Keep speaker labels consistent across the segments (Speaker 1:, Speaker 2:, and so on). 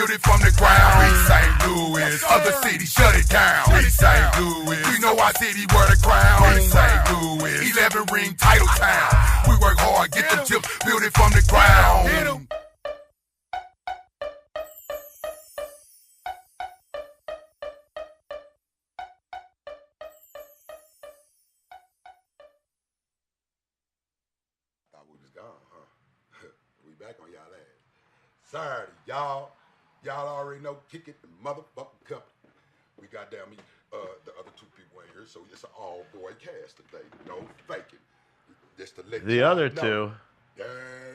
Speaker 1: built it from the ground. We St. Louis, other cities shut it down. We St. Louis, we know our city where the crown. We St. Louis, 11 ring title town. We work hard, get the chips, build it from the ground. Saturday, y'all already know, kick it, the motherfucking company. We got down the other two people in here, so it's an all-boy cast today. No faking. Just to let
Speaker 2: the other know. Two.
Speaker 1: Yeah,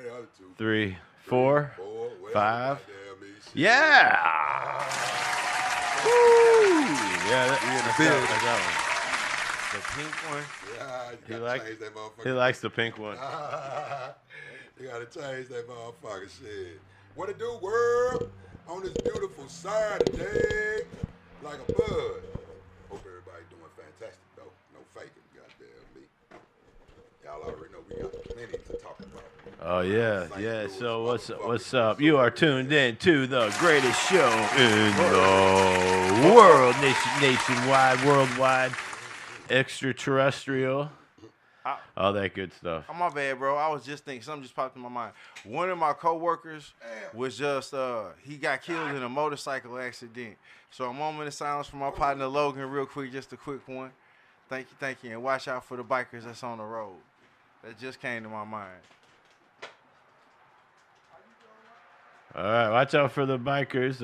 Speaker 1: the other two.
Speaker 2: 3, 4, 5. Yeah. Woo. Yeah, that one. The pink one.
Speaker 1: Yeah,
Speaker 2: he likes the pink one.
Speaker 1: You gotta change that motherfucking shit. What it do, world? On this beautiful Saturday, like a bud. Hope everybody doing fantastic, though. No faking, goddamn me. Y'all already know we got plenty to talk about.
Speaker 2: Oh, yeah. So what's up? You are tuned in to the greatest show in the world, nationwide, worldwide, extraterrestrial. All that good stuff.
Speaker 3: Oh, my bad, bro. I was just thinking, something just popped in my mind. One of my coworkers was just, he got killed in a motorcycle accident. So a moment of silence for my partner Logan, real quick, just a quick one. Thank you. And watch out for the bikers that's on the road. That just came to my mind.
Speaker 2: All right, watch out for the bikers.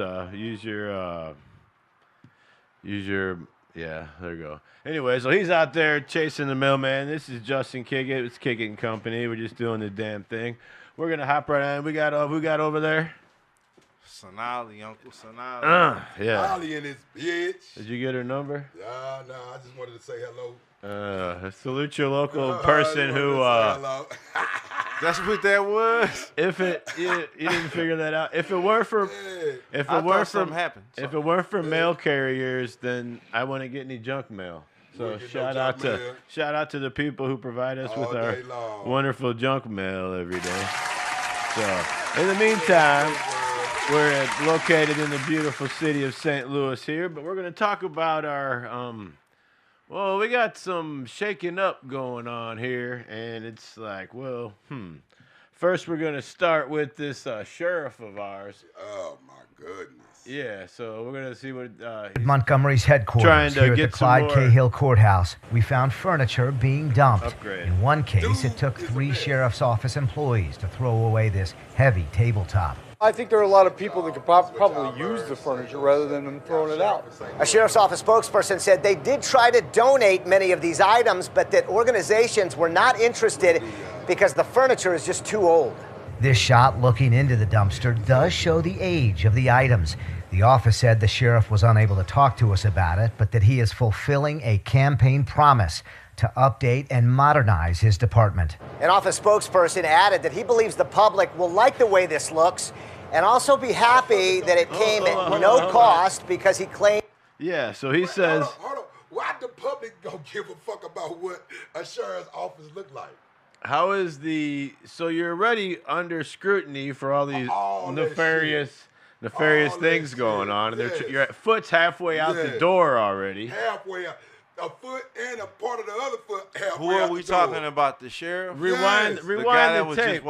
Speaker 2: Yeah, there you go. Anyway, so he's out there chasing the mailman. This is Justin Kick It. It's Kick It and Company. We're just doing the damn thing. We're going to hop right on. We got over there?
Speaker 3: Sonali, Uncle Sonali.
Speaker 2: Yeah.
Speaker 1: Sonali in this bitch.
Speaker 2: Did you get her number?
Speaker 1: No, I just wanted to say hello.
Speaker 2: Salute your local person who...
Speaker 3: That's what that was.
Speaker 2: You didn't figure that out. If it weren't for mail carriers, then I wouldn't get any junk mail. So shout out to the people who provide us with our wonderful junk mail every day. So in the meantime, we're located in the beautiful city of St. Louis here, but we're going to talk about our well, we got some shaking up going on here, and it's like, First, we're going to start with this sheriff of ours.
Speaker 1: Oh, my goodness.
Speaker 2: Yeah, so we're going to see what...
Speaker 4: Montgomery's headquarters here at the Clyde Cahill Courthouse. We found furniture being dumped.
Speaker 2: Upgrade.
Speaker 4: In one case, it took 3 sheriff's office employees to throw away this heavy tabletop.
Speaker 5: I think there are a lot of people that could probably use the furniture rather than them throwing it out.
Speaker 6: A sheriff's office spokesperson said they did try to donate many of these items, but that organizations were not interested because the furniture is just too old.
Speaker 4: This shot looking into the dumpster does show the age of the items. The office said the sheriff was unable to talk to us about it, but that he is fulfilling a campaign promise to update and modernize his department.
Speaker 6: An office spokesperson added that he believes the public will like the way this looks and also be happy that it came at no cost because he claimed...
Speaker 2: Yeah, so he says...
Speaker 1: Hold on. Why the public don't give a fuck about what a sheriff's office look like?
Speaker 2: How is the... So you're already under scrutiny for all these nefarious things going on. And your foot's halfway out the door already.
Speaker 1: Halfway out. A foot and a part of the other foot halfway out the door.
Speaker 3: Who are we talking about? The sheriff?
Speaker 2: Rewind the tape.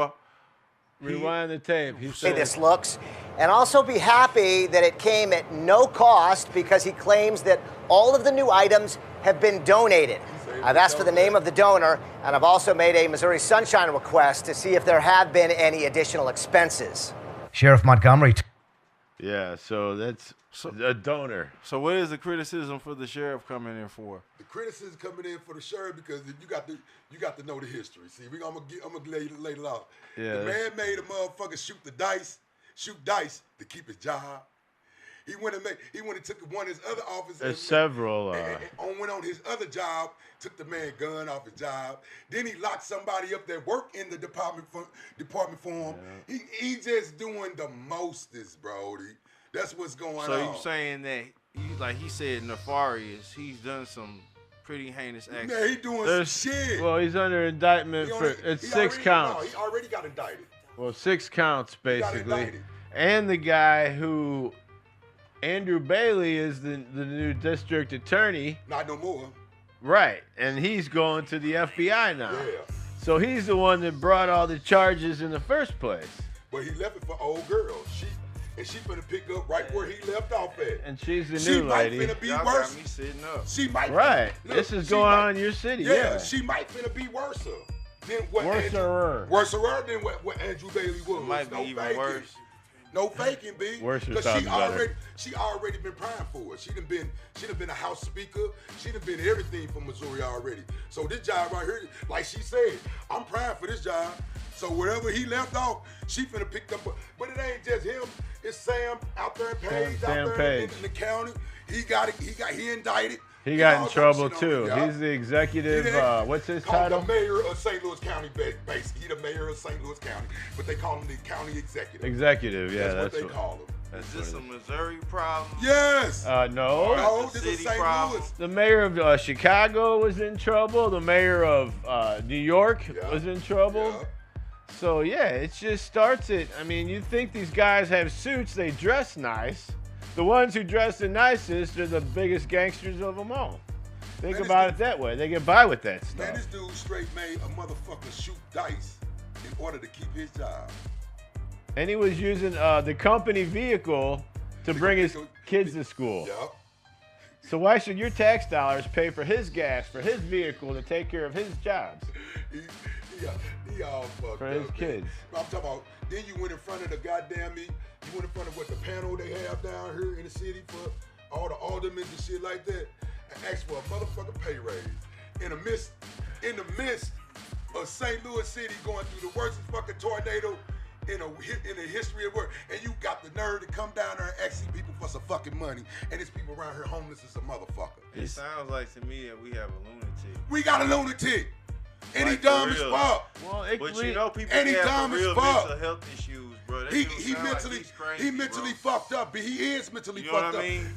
Speaker 2: Rewind the tape.
Speaker 6: He said this looks, and also be happy that it came at no cost because he claims that all of the new items have been donated. I've asked for the name of the donor, and I've also made a Missouri Sunshine request to see if there have been any additional expenses.
Speaker 4: Sheriff Montgomery.
Speaker 2: Yeah, so that's a donor.
Speaker 3: So what is the criticism for the sheriff coming in for?
Speaker 1: The criticism coming in for the sheriff because you got to know the history. See, I'm gonna lay it out.
Speaker 2: Yeah.
Speaker 1: The man made a motherfucker shoot dice to keep his job. He went and took one of his other officers.
Speaker 2: There's several.
Speaker 1: And went on his other job, took the man gun off his job. Then he locked somebody up that worked in the department for him. Yeah. He just doing the mostest, Brody. That's what's going on.
Speaker 3: So you saying that, like he said, nefarious, he's done some pretty heinous acts.
Speaker 1: Man, he doing some shit.
Speaker 2: Well, he's under indictment for 6 counts.
Speaker 1: No, he already got indicted.
Speaker 2: Well, 6 counts, basically. and the guy who, Andrew Bailey, is the new district attorney.
Speaker 1: Not no more.
Speaker 2: Right, and he's going to the FBI now.
Speaker 1: Yeah.
Speaker 2: So he's the one that brought all the charges in the first place.
Speaker 1: But he left it for old girl. She finna pick up right where he left off at.
Speaker 2: And she's the new lady.
Speaker 1: She might finna be
Speaker 3: Y'all
Speaker 1: worse.
Speaker 3: got me sitting up.
Speaker 1: She might.
Speaker 2: Right.
Speaker 1: Look,
Speaker 2: this is going on in your city. Yeah.
Speaker 1: She might finna be worse than what
Speaker 2: Worser.
Speaker 1: Worse than what Andrew Bailey was.
Speaker 3: It might be even
Speaker 1: faking.
Speaker 3: worse.
Speaker 1: No faking, B.
Speaker 2: Worser
Speaker 1: Because
Speaker 2: sounds
Speaker 1: she already been prime for it. She done been a House Speaker. She done been everything for Missouri already. So this job right here, like she said, I'm prime for this job. So wherever he left off, she finna pick up. But it ain't just him. It's Sam out there in Page,
Speaker 2: Sam
Speaker 1: out there in
Speaker 2: Page.
Speaker 1: the county. He indicted.
Speaker 2: He got in trouble
Speaker 1: shit on
Speaker 2: too.
Speaker 1: him, y'all.
Speaker 2: He's the executive. What's his
Speaker 1: Called
Speaker 2: title?
Speaker 1: the mayor of St. Louis County, basically. He the mayor of St. Louis County, but they call him the county executive.
Speaker 2: Executive. Yeah,
Speaker 1: That's what they call him.
Speaker 3: Is this a Missouri problem?
Speaker 1: Yes.
Speaker 2: No.
Speaker 1: No,
Speaker 3: the
Speaker 1: this is
Speaker 3: city
Speaker 1: St.
Speaker 3: problem.
Speaker 1: Louis.
Speaker 2: The mayor of Chicago was in trouble. The mayor of New York was in trouble.
Speaker 1: Yeah.
Speaker 2: So yeah, it just starts it. I mean, you think these guys have suits? They dress nice. The ones who dress the nicest are the biggest gangsters of them all. Think about it that way. They get by with that stuff.
Speaker 1: Man, this dude straight made a motherfucker shoot dice in order to keep his job.
Speaker 2: And he was using the company vehicle to bring his kids to school.
Speaker 1: Yup.
Speaker 2: So why should your tax dollars pay for his gas, for his vehicle, to take care of his jobs?
Speaker 1: He all fucked
Speaker 2: For
Speaker 1: up.
Speaker 2: his
Speaker 1: man.
Speaker 2: kids.
Speaker 1: I'm talking about, then you went in front of the goddamn you went in front of what the panel they have down here in the city for all the aldermen and shit like that, and asked for a motherfucking pay raise. In the midst of St. Louis City going through the worst fucking tornado in the history of work, and you got the nerve to come down there and ask these people for some fucking money, and these people around here homeless as a motherfucker.
Speaker 3: It sounds like to me that we have a lunatic.
Speaker 1: We got a lunatic, and he
Speaker 3: Like,
Speaker 1: dumb
Speaker 3: for
Speaker 1: as
Speaker 3: real.
Speaker 1: fuck.
Speaker 2: Well,
Speaker 3: But you know people
Speaker 1: And he
Speaker 3: have
Speaker 1: dumb
Speaker 3: for
Speaker 1: as
Speaker 3: real
Speaker 1: fuck.
Speaker 3: mental health issues, bro. That
Speaker 1: He
Speaker 3: dude sound like
Speaker 1: mentally
Speaker 3: he's crazy,
Speaker 1: he mentally
Speaker 3: bro.
Speaker 1: fucked up, but he is mentally
Speaker 3: You know
Speaker 1: fucked
Speaker 3: what I
Speaker 1: up.
Speaker 3: mean?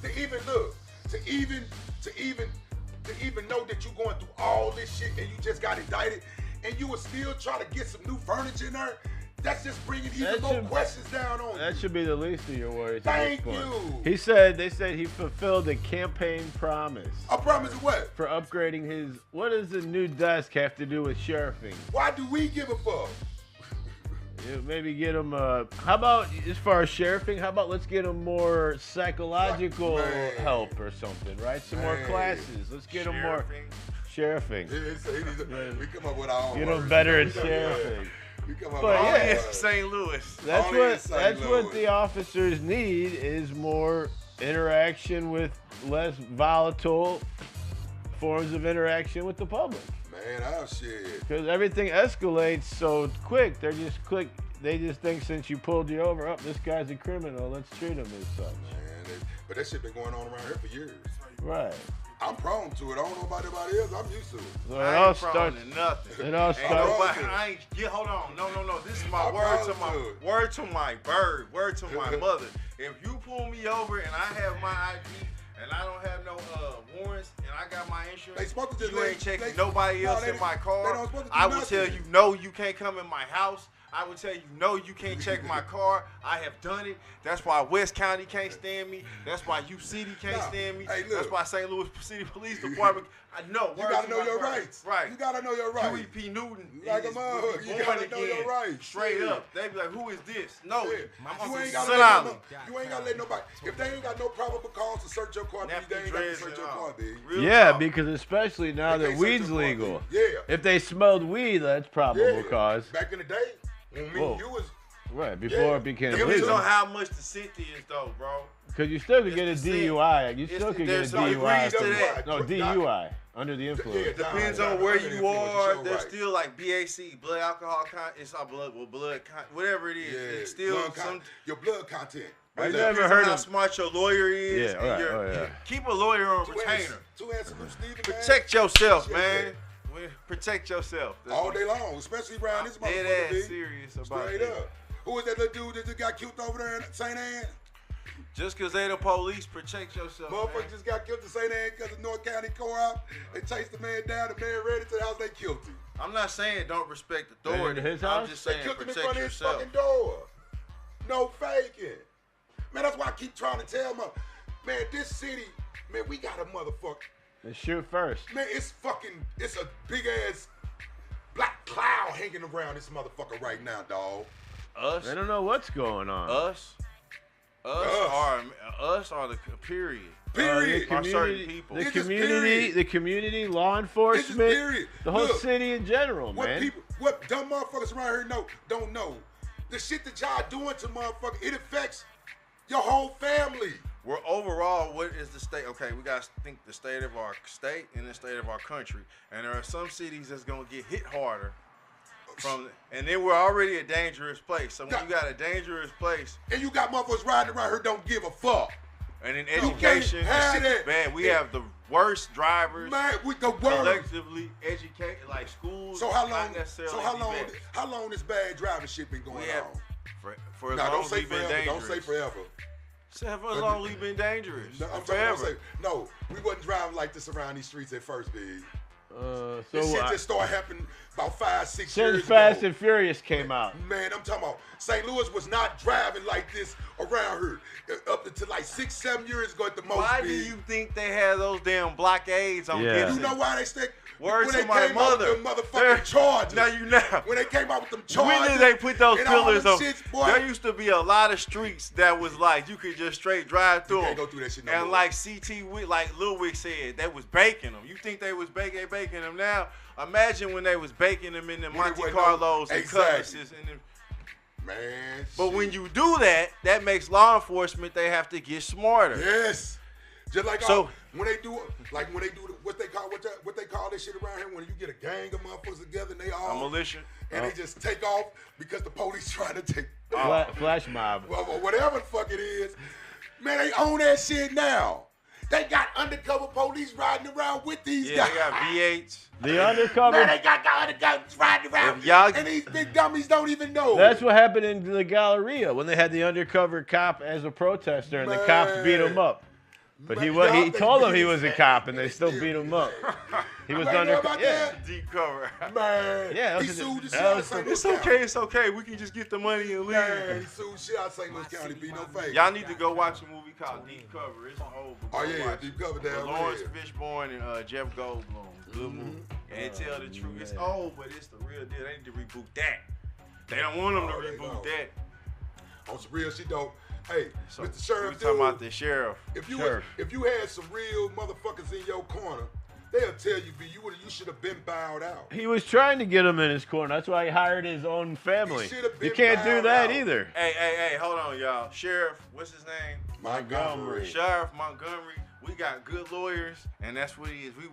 Speaker 1: To even know that you going through all this shit and you just got indicted and you were still trying to get some new furniture in there, that's just bringing even more questions down on
Speaker 2: That
Speaker 1: you.
Speaker 2: should be the least of your worries.
Speaker 1: Thank
Speaker 2: at this point.
Speaker 1: you.
Speaker 2: They said he fulfilled a campaign promise
Speaker 1: I promise you what?
Speaker 2: for upgrading his. What does the new desk have to do with sheriffing?
Speaker 1: Why do we give a fuck?
Speaker 2: Yeah, maybe get him. How about as far as sheriffing? How about let's get him more psychological
Speaker 1: Man.
Speaker 2: help or something, right? Some more
Speaker 1: Man.
Speaker 2: classes. Let's get him more sheriffing.
Speaker 1: We come up with our own
Speaker 2: Get him
Speaker 1: words.
Speaker 2: better at
Speaker 1: We come-
Speaker 2: sheriffing.
Speaker 1: We come up
Speaker 2: But
Speaker 1: with our
Speaker 2: yeah.
Speaker 1: own
Speaker 3: Only in
Speaker 1: words.
Speaker 3: St. Louis.
Speaker 2: That's
Speaker 1: Only in
Speaker 2: what
Speaker 1: St. Louis.
Speaker 2: the officers need is more interaction with less volatile forms of interaction with the public.
Speaker 1: Man, oh shit.
Speaker 2: Because everything escalates so quick. They just think since you pulled you over, oh, this guy's a criminal, let's treat him as such.
Speaker 1: Man, but that shit been going on around here for years.
Speaker 2: Right.
Speaker 1: I'm prone to it. I don't know about anybody else. I'm used to it.
Speaker 2: So
Speaker 3: I ain't prone to nothing.
Speaker 2: It all
Speaker 3: Ain't
Speaker 2: starts.
Speaker 3: nobody, I ain't, hold on. No. This is my
Speaker 1: I'm
Speaker 3: word
Speaker 1: proud
Speaker 3: to my
Speaker 1: to it.
Speaker 3: word to my bird, word to my mother. If you pull me over and I have my ID and I don't have no warrants and I got my
Speaker 1: They
Speaker 3: insurance,
Speaker 1: supposed to just
Speaker 3: you ain't checking
Speaker 1: they-
Speaker 3: nobody
Speaker 1: no,
Speaker 3: else
Speaker 1: they-
Speaker 3: in my
Speaker 1: they
Speaker 3: car.
Speaker 1: don't supposed to do
Speaker 3: I will
Speaker 1: nothing.
Speaker 3: tell you, no, you can't come in my house. I would tell you, no, you can't check my car. I have done it. That's why West County can't stand me. That's why U City can't
Speaker 1: Nah,
Speaker 3: stand me.
Speaker 1: hey, look.
Speaker 3: That's why St. Louis City Police Department. I know.
Speaker 1: You gotta know your rights.
Speaker 3: Right.
Speaker 1: You gotta know your rights.
Speaker 3: UEP Newton
Speaker 1: Like a
Speaker 3: is
Speaker 1: motherfucker. You
Speaker 3: born
Speaker 1: gotta know
Speaker 3: again,
Speaker 1: your rights.
Speaker 3: Straight
Speaker 1: Yeah.
Speaker 3: up. They be like, who is this? No,
Speaker 1: Yeah.
Speaker 3: my
Speaker 1: You
Speaker 3: uncle
Speaker 1: ain't gotta
Speaker 3: Son
Speaker 1: let
Speaker 3: Island.
Speaker 1: you ain't gotta let nobody. If they ain't got no probable cause to search your car,
Speaker 3: Nappy
Speaker 1: they ain't got to
Speaker 3: dreads
Speaker 1: search
Speaker 3: and
Speaker 1: your
Speaker 3: all.
Speaker 1: car, B.
Speaker 3: Real
Speaker 2: Yeah,
Speaker 3: talk.
Speaker 2: because especially now
Speaker 1: They
Speaker 2: that
Speaker 1: can't search
Speaker 2: weed's
Speaker 1: your car,
Speaker 2: legal.
Speaker 1: B. Yeah.
Speaker 2: If they smelled weed, that's probable
Speaker 1: Yeah.
Speaker 2: cause.
Speaker 1: Back in the day, when me
Speaker 2: Whoa.
Speaker 1: and you was.
Speaker 2: Right, before
Speaker 1: Yeah.
Speaker 2: it became
Speaker 3: Depends
Speaker 2: legal.
Speaker 3: on how much the scent is, though, bro.
Speaker 2: Because you still could
Speaker 3: It's
Speaker 2: get a
Speaker 3: the scent.
Speaker 2: DUI. You
Speaker 3: It's
Speaker 2: still
Speaker 3: the-
Speaker 2: could get a
Speaker 3: there's some
Speaker 2: DUI.
Speaker 3: degrees to that.
Speaker 2: No, DUI. Under the influence.
Speaker 1: Yeah,
Speaker 3: Depends
Speaker 1: Nah,
Speaker 3: on where
Speaker 1: under the
Speaker 3: you
Speaker 1: influence,
Speaker 3: are.
Speaker 1: you're
Speaker 3: There's
Speaker 1: right.
Speaker 3: still like BAC, blood alcohol it's all blood, whatever it is.
Speaker 1: Yeah,
Speaker 3: It's still
Speaker 1: your blood content.
Speaker 2: I
Speaker 1: Right
Speaker 2: never
Speaker 1: there.
Speaker 2: heard
Speaker 3: how
Speaker 2: of-
Speaker 3: smart your lawyer is.
Speaker 2: Yeah,
Speaker 3: and
Speaker 2: right,
Speaker 3: your-
Speaker 2: oh, yeah.
Speaker 3: Keep a lawyer on
Speaker 1: Two
Speaker 3: retainer.
Speaker 1: hands salute, Stephen, man.
Speaker 3: Protect yourself,
Speaker 1: Yeah.
Speaker 3: man. Protect yourself. That's
Speaker 1: All
Speaker 3: what-
Speaker 1: day long, especially around this
Speaker 3: I'm dead
Speaker 1: motherfucker,
Speaker 3: ass
Speaker 1: B.
Speaker 3: serious about
Speaker 1: Straight
Speaker 3: that.
Speaker 1: up. Who was that little dude that just got killed over there in St. Anne?
Speaker 3: Just because they the police, protect yourself.
Speaker 1: Motherfucker
Speaker 3: Man.
Speaker 1: just got killed in St. Anne because of North County Co-op. They chased the man down. The man ran into the house. They killed him.
Speaker 3: I'm not saying don't respect
Speaker 2: Ran
Speaker 3: authority.
Speaker 2: into his
Speaker 3: I'm
Speaker 2: house?
Speaker 3: just
Speaker 1: They
Speaker 3: saying
Speaker 1: killed him in
Speaker 3: protect
Speaker 1: front of his
Speaker 3: yourself.
Speaker 1: fucking door. No faking. Man, that's why I keep trying to tell my man, this city, man, we got a motherfucker.
Speaker 2: Let's shoot first.
Speaker 1: Man, it's a big ass black cloud hanging around this motherfucker right now, dog.
Speaker 3: Us?
Speaker 2: I don't know what's going on.
Speaker 3: Us are the period.
Speaker 1: Period.
Speaker 3: Are certain people.
Speaker 2: The community, law enforcement, the whole city in general, man.
Speaker 1: What dumb motherfuckers around here don't know. The shit that y'all doing to motherfuckers, it affects your whole family.
Speaker 3: Well, overall, what is the state? Okay, we got to think the state of our state and the state of our country. And there are some cities that's going to get hit harder. And then we're already a dangerous place. So when you got a dangerous place.
Speaker 1: And you got motherfuckers riding around here don't give a fuck.
Speaker 3: And in education, man, we have the worst drivers.
Speaker 1: Man, with the worst.
Speaker 3: Collectively educated, like schools.
Speaker 1: So how long this bad driving shit been going on?
Speaker 3: For as long as we've been dangerous.
Speaker 1: Don't say forever.
Speaker 3: For as long as we've been dangerous.
Speaker 1: No, we wasn't driving like this around these streets at first, big.
Speaker 2: This
Speaker 1: shit just started happening about 5-6 years ago.
Speaker 2: Since Fast and Furious came out.
Speaker 1: Man, I'm talking about St. Louis was not driving like this around here up until like 6-7 years ago at the most.
Speaker 3: Why do you think they had those damn blockades on Gibson?
Speaker 1: You know why they stick?
Speaker 3: Word to my mother.
Speaker 1: When they came out with them motherfucking charges.
Speaker 3: Now you know.
Speaker 1: When they came out with them charges.
Speaker 3: When did they put those pillars on?
Speaker 1: Boy,
Speaker 3: there used to be a lot of streets that was like you could just straight drive through them.
Speaker 1: You can't go through that shit no
Speaker 3: and
Speaker 1: more.
Speaker 3: like CT Wick, like Lil Wick said, they was baking them. You think they was baking them now? Imagine when they was baking them in the Monte Carlos and Cutlasses and them.
Speaker 1: Man.
Speaker 3: But when you do that, that makes law enforcement, they have to get smarter.
Speaker 1: Yes. Just like when they do what they call this shit around here when you get a gang of motherfuckers together and they all
Speaker 3: a militia
Speaker 1: and they just take off because the police trying to take
Speaker 2: flash mob.
Speaker 1: Well, whatever the fuck it is, man, they own that shit now. They got undercover police riding around with these guys.
Speaker 3: They got V8s.
Speaker 2: The undercover.
Speaker 1: Man, they got the undercovers riding around, and these big dummies don't even know.
Speaker 2: That's what happened in the Galleria when they had the undercover cop as a protester, and the cops beat him up. But he told them he was a cop, and they still beat him up. He was undercover. Yeah.
Speaker 3: Deep cover.
Speaker 1: Man.
Speaker 2: Yeah.
Speaker 1: He sued the shit out of St. Louis County.
Speaker 3: It's okay. We can just get the money and leave.
Speaker 1: Man, he sued shit out of St. Louis County. Be no fake.
Speaker 3: Y'all need to go watch a movie called Deep Cover. It's old.
Speaker 1: Oh yeah, Deep Cover down
Speaker 3: Lawrence Fishburne and Jeff Goldblum. Good movie. And tell the truth. It's old, but it's the real deal. They need to reboot that. They don't want them to reboot that.
Speaker 1: On some real shit though. Hey,
Speaker 3: so
Speaker 1: Mr. Sheriff,
Speaker 3: we talking about the sheriff.
Speaker 1: If you had some real motherfuckers in your corner, they'll tell you, you should have been bowed out.
Speaker 2: He was trying to get him in his corner. That's why he hired his own family. You can't do that either.
Speaker 3: Hey, hold on, y'all. Sheriff, what's his name?
Speaker 1: Montgomery.
Speaker 3: Sheriff Montgomery. We got good lawyers, and that's what he is. We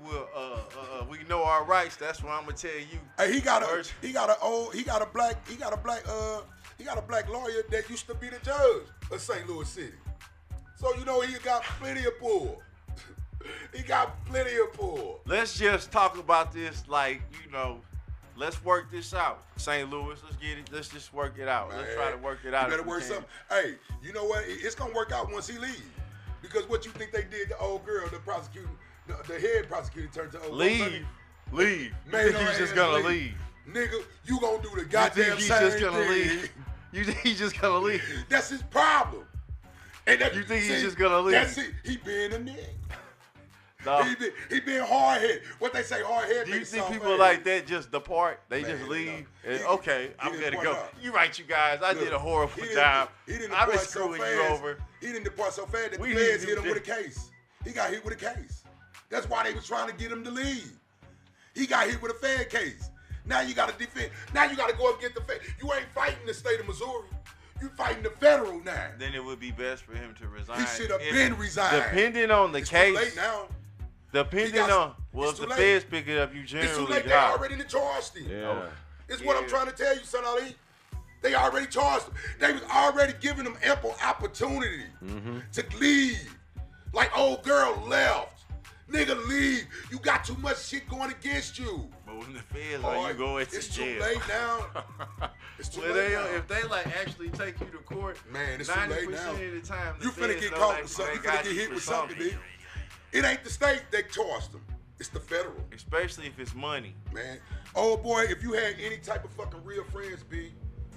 Speaker 3: know our rights. That's what I'm gonna tell you.
Speaker 1: Hey, he got a black lawyer that used to be the judge of St. Louis City. So you know he got plenty of pull. He got plenty of pull.
Speaker 3: Let's just talk about this let's work this out. St. Louis, let's get it. Let's just work it out. Man, let's try to work it out.
Speaker 1: You better work something. Hey, you know what? It's gonna work out once he leaves. Because what you think they did to old girl, the head prosecutor turned to old girl.
Speaker 3: Leave.
Speaker 1: Man,
Speaker 3: you think he's just gonna leave?
Speaker 1: Nigga, you gonna do the goddamn same thing.
Speaker 3: You think he's just gonna leave?
Speaker 1: That's his problem. And
Speaker 3: you think he's just gonna leave?
Speaker 1: That's it. He being a nigga.
Speaker 3: No.
Speaker 1: He being hard-headed. What they say, hard-headed.
Speaker 3: Do you think people like that just depart? They just leave? Okay, I'm gonna go. You right, you guys. I did a horrible job. I've been screwing you over.
Speaker 1: He didn't depart so fast that the feds hit him with a case. He got hit with a case. That's why they was trying to get him to leave. He got hit with a Fed case. Now you got to defend. Now you got to go up against the Fed. You ain't fighting the state of Missouri. You fighting the federal now.
Speaker 3: Then it would be best for him to resign.
Speaker 1: He should have been resigned.
Speaker 3: Depending on the case.
Speaker 1: Too late now.
Speaker 3: Depending on, if the feds pick it up, you generally
Speaker 1: it's too late. They already charged him.
Speaker 2: Yeah.
Speaker 1: It's what I'm trying to tell you, son Ali. They already charged him. They was already giving him ample opportunity to leave. Like old girl left. Nigga, leave. You got too much shit going against you.
Speaker 3: But when the feds are, you go into jail.
Speaker 1: It's too late now. It's too late now.
Speaker 3: If they actually take you to court,
Speaker 1: man, it's too late now.
Speaker 3: 90% of the time,
Speaker 1: you finna get caught with something. You finna get hit with something, B. It ain't the state that charged them. It's the federal.
Speaker 3: Especially if it's money.
Speaker 1: Man. Oh boy, if you had any type of fucking real friends, B,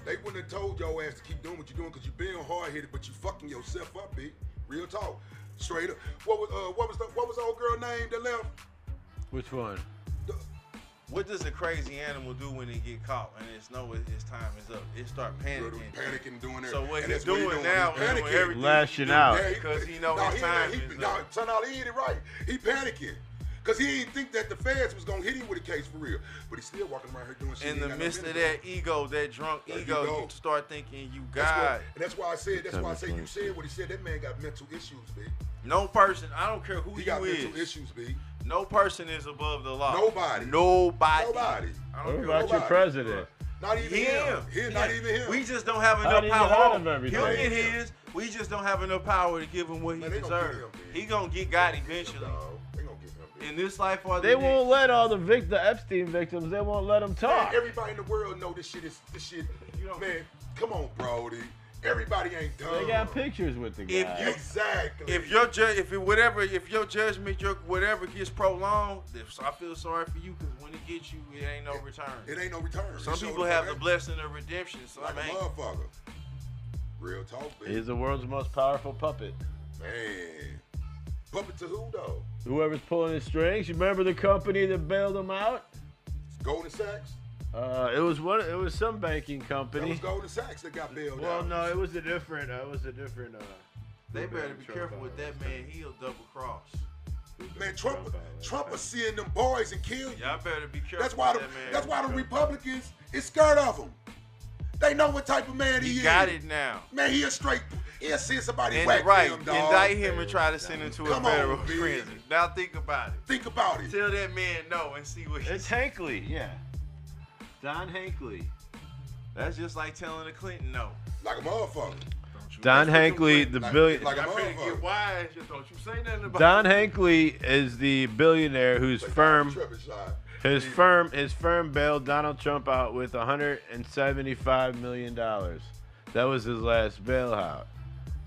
Speaker 1: They wouldn't have told your ass to keep doing what you're doing because you're being hard-headed, but you fucking yourself up, B. Real talk. Straight up. What was the old girl name that left?
Speaker 2: Which one?
Speaker 3: What does a crazy animal do when it get caught and its time is up? It start panicking.
Speaker 1: Panicking, doing that.
Speaker 3: So what he's doing now is doing everything
Speaker 2: lashing out.
Speaker 3: Because he knows his time is up.
Speaker 1: Turn out he hit it right. He panicking. Because he didn't think that the feds was going to hit him with a case for real. But he's still walking around here doing shit.
Speaker 3: In the midst of that ego, that drunk ego, you start thinking you God.
Speaker 1: That's why I said you said what he said. That man got mental issues, B.
Speaker 3: No person, I don't care who
Speaker 1: he
Speaker 3: you
Speaker 1: got
Speaker 3: is.
Speaker 1: Mental issues, B.
Speaker 3: No person is above the law.
Speaker 1: Nobody.
Speaker 3: I don't
Speaker 2: What
Speaker 3: care
Speaker 2: about your president?
Speaker 1: Not even him. Not even him.
Speaker 3: We just don't have enough power. He'll get his. We just don't have enough power to give him what he deserves. He gonna get God eventually. In this life or the
Speaker 2: They won't let all the Epstein victims. They won't let them talk.
Speaker 1: Man, everybody in the world know this shit. Man, come on, Brody. Everybody ain't dumb.
Speaker 2: They got pictures with the guy.
Speaker 1: Exactly.
Speaker 3: If your judgment, whatever gets prolonged, I feel sorry for you because when it gets you, it ain't no return.
Speaker 1: It ain't no return.
Speaker 3: Some people have the blessing of redemption. Some
Speaker 1: like
Speaker 3: ain't.
Speaker 1: A motherfucker. Real talk, baby.
Speaker 2: He's the world's most powerful puppet.
Speaker 1: Man. Puppet to who, though?
Speaker 2: Whoever's pulling the strings. You remember the company that bailed him out?
Speaker 1: Goldman Sachs?
Speaker 2: It was some banking company.
Speaker 1: That was Goldman Sachs that got bailed out.
Speaker 2: Well, no, it was a different.
Speaker 3: They better be careful with that man. He'll double cross.
Speaker 1: Man, Trump is seeing them boys and kill you.
Speaker 3: Y'all better be careful.
Speaker 1: That's why the Republicans is scared of him. They know what type of man he is.
Speaker 3: He got it now.
Speaker 1: Man, he'll see somebody
Speaker 3: and
Speaker 1: whack him, dog.
Speaker 3: Indict him and try to send him to a federal prison. Now think about it.
Speaker 1: Think about it.
Speaker 3: Tell that man no and see what
Speaker 2: It's Hinckley, yeah. Don Hinckley.
Speaker 3: That's just like telling a Clinton no.
Speaker 1: Like a motherfucker.
Speaker 2: Don Hinckley, the billion.
Speaker 1: Like a
Speaker 3: I better
Speaker 1: motherfucker.
Speaker 3: get wise. Just don't you say nothing about
Speaker 2: Don Hinckley is the billionaire whose firm. His firm bailed Donald Trump out with $175 million. That was his last bailout.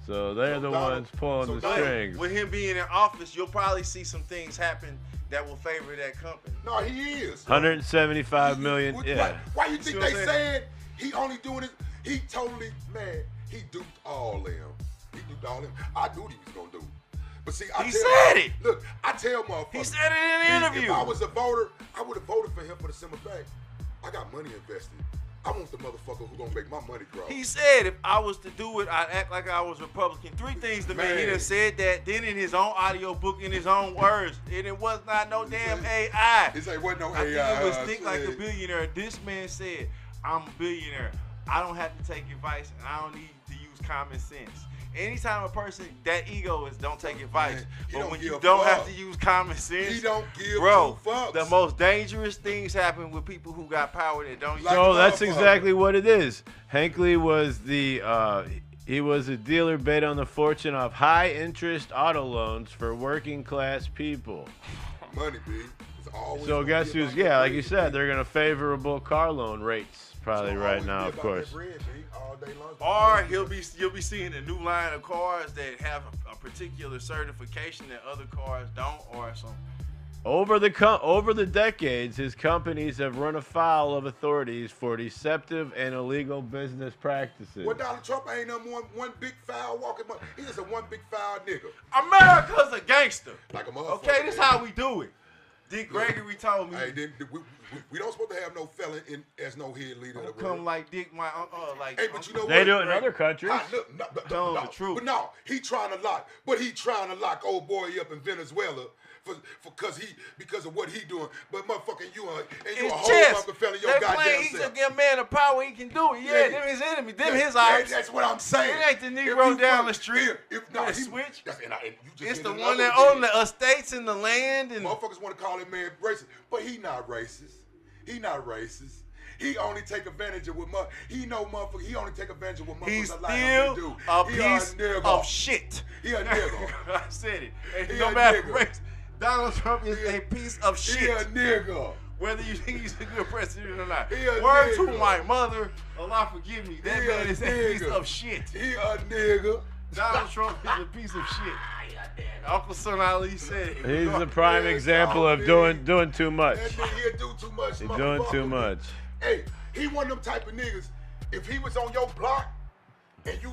Speaker 2: So they're the ones pulling the strings.
Speaker 3: With him being in office, you'll probably see some things happen that will favor that company.
Speaker 1: No, he is.
Speaker 2: 175 million. Yeah.
Speaker 1: Why you think they said he only doing it? He totally, man, he duped all them. I knew what he was gonna do. But see, I tell motherfuckers.
Speaker 3: He said it in the interview.
Speaker 1: If I was a voter, I would have voted for him for the simple fact, I got money invested. I want the motherfucker who gonna make my money grow.
Speaker 3: He said if I was to do it, I'd act like I was Republican. 3 things to me. He done said that, then in his own audio book, in his own words. And it was not no damn AI.
Speaker 1: He said it wasn't no
Speaker 3: AI.
Speaker 1: I
Speaker 3: think it was Think Like a Billionaire. This man said, I'm a billionaire. I don't have to take advice, and I don't need to use common sense. Anytime a person, that ego is don't take advice. But when you don't have to use common sense,
Speaker 1: he don't give two fucks.
Speaker 3: The most dangerous things happen with people who got power that don't use
Speaker 2: So that's exactly what it is. Hinckley was he was a dealer based on the fortune of high interest auto loans for working class people.
Speaker 1: Money, B.
Speaker 2: So guess who's, like you said, they're going to favorable car loan rates probably right now, of course.
Speaker 3: Or you'll be seeing a new line of cars that have a particular certification that other cars don't, or some.
Speaker 2: Over the decades, his companies have run afoul of authorities for deceptive and illegal business practices.
Speaker 1: Well, Donald Trump ain't one big foul walking. He is a one big foul nigga.
Speaker 3: America's a gangster.
Speaker 1: Like a motherfucker.
Speaker 3: Okay, this is how we do it. Dick Gregory told me.
Speaker 1: Hey, we don't supposed to have no felon as no head leader.
Speaker 3: Don't come like Dick, my like.
Speaker 1: Hey, but you know what?
Speaker 2: They do it in other countries.
Speaker 1: No, the truth. But no, he trying to lock old boy up in Venezuela because of what he doing. But motherfucking you a whole motherfucking felon your goddamn self.
Speaker 3: He's a good man of power. He can do it. Yeah, them his enemy. Them his ops.
Speaker 1: That's what I'm saying.
Speaker 3: It ain't the Negro down the street. Switch. It's the one that own the estates and the land. And
Speaker 1: motherfuckers want to call him man racist, but he not racist. He not racist. He only take advantage of what he only take advantage of what motherfuckers allow him to do.
Speaker 3: A piece of shit.
Speaker 1: He a nigga.
Speaker 3: I said it. No matter race, Donald Trump is a piece of shit.
Speaker 1: He a nigga.
Speaker 3: Whether you think he's a good president or not.
Speaker 1: Word
Speaker 3: to my mother, Allah forgive me. That man is a piece of shit.
Speaker 1: He a nigga.
Speaker 3: Donald Trump is a piece of shit. Uncle Son Ali said it.
Speaker 2: He's the prime example of doing too much.
Speaker 1: That nigga, he'll do too much.
Speaker 2: He's doing too much.
Speaker 1: Hey, he one of them type of niggas. if he was on your block and you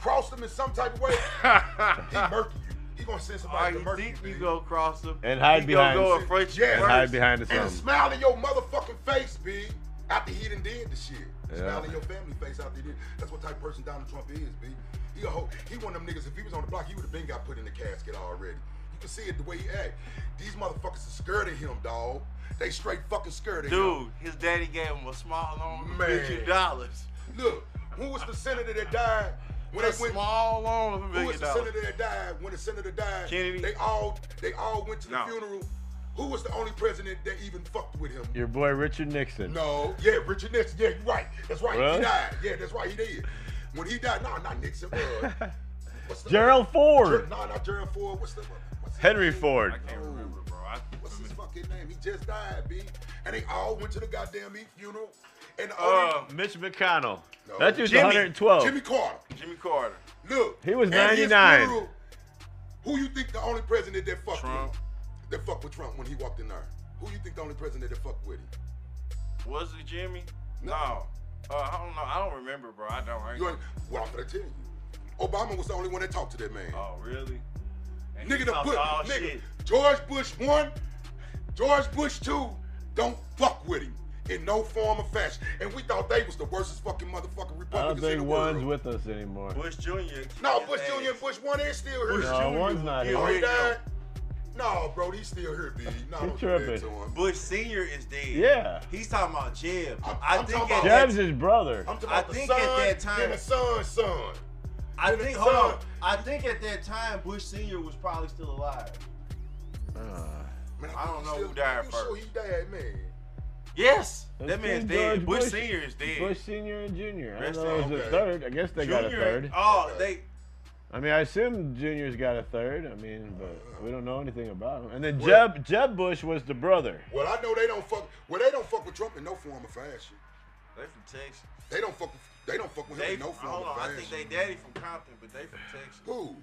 Speaker 1: crossed him in some type of way, he murking you. He gonna send somebody to murk you.
Speaker 3: You go cross him
Speaker 2: and hide behind. Hide behind the
Speaker 1: and smile in your motherfucking face, B. After he done did the shit.
Speaker 2: Yeah.
Speaker 1: Smile in your family face after he did. That's what type of person Donald Trump is, B. He one of them niggas. If he was on the block, he would have been got put in the casket already. You can see it the way he act. These motherfuckers are scared of him, dog. They straight fucking scared of him.
Speaker 3: Dude, his daddy gave him a small loan of $1 million.
Speaker 1: Look, who was the senator that died? When
Speaker 3: a small loan of $1 million.
Speaker 1: Who was the senator that died? When the senator died,
Speaker 3: Kennedy.
Speaker 1: They all went to the funeral. Who was the only president that even fucked with him?
Speaker 2: Your boy Richard Nixon.
Speaker 1: No, yeah, Richard Nixon. Yeah, you're right. That's right.
Speaker 2: Really?
Speaker 1: He died. Yeah, that's right. He did. When he died, no, not Nixon.
Speaker 2: Gerald Ford.
Speaker 1: No, not Gerald Ford. What's
Speaker 2: Henry Ford.
Speaker 3: I can't remember, bro.
Speaker 1: What's his fucking name? He just died, B. And they all went to the goddamn funeral. And
Speaker 2: Mitch McConnell.
Speaker 1: No.
Speaker 2: That dude's 112.
Speaker 1: Jimmy Carter. Look.
Speaker 2: He was
Speaker 1: at his
Speaker 2: 99.
Speaker 1: funeral, who you think the only president that fucked
Speaker 3: Trump.
Speaker 1: That fucked with Trump when he walked in there? Who you think the only president that fucked with him?
Speaker 3: Was it Jimmy? No. I don't know. I don't remember, bro. I don't.
Speaker 1: Well, I'm gonna tell you. Obama was the only one that talked to that man.
Speaker 3: Oh, really? And
Speaker 1: Nigga,
Speaker 3: shit.
Speaker 1: George Bush 1, George Bush 2, don't fuck with him in no form or fashion. And we thought they was the worstest fucking motherfucking Republicans
Speaker 2: I don't
Speaker 1: in the
Speaker 2: think
Speaker 1: world.
Speaker 2: one's with us anymore.
Speaker 3: Bush Jr.
Speaker 1: No, Bush Jr. and Bush 1 is still here.
Speaker 2: No, one's not here.
Speaker 1: Oh, he died? No, bro, he's still here, B. No, don't do that to him.
Speaker 3: Bush Sr. is dead.
Speaker 2: Yeah.
Speaker 3: He's talking about Jeb.
Speaker 1: I'm talking about
Speaker 2: Jeb's his brother.
Speaker 1: I'm talking about
Speaker 3: I think at that time.
Speaker 1: and the son's son.
Speaker 3: I think, hold on. I think at that time, Bush Sr. was probably still alive.
Speaker 1: Man,
Speaker 3: I don't know who died first.
Speaker 1: Sure he died, man.
Speaker 3: Yes. That man's dead.
Speaker 2: Bush
Speaker 3: Sr. is dead.
Speaker 2: Bush Sr. and Jr. I
Speaker 3: Rest
Speaker 2: don't know if it was a third. I guess they got a third.
Speaker 3: Oh,
Speaker 2: I mean, I assume Junior's got a third. I mean, but we don't know anything about him. And then Jeb Bush was the brother.
Speaker 1: Well, I know they don't fuck. Well, they don't fuck with Trump in no form or fashion.
Speaker 3: They from Texas.
Speaker 1: They don't fuck with him in no form or fashion.
Speaker 3: I think they daddy from Compton, but they from Texas.
Speaker 1: Who?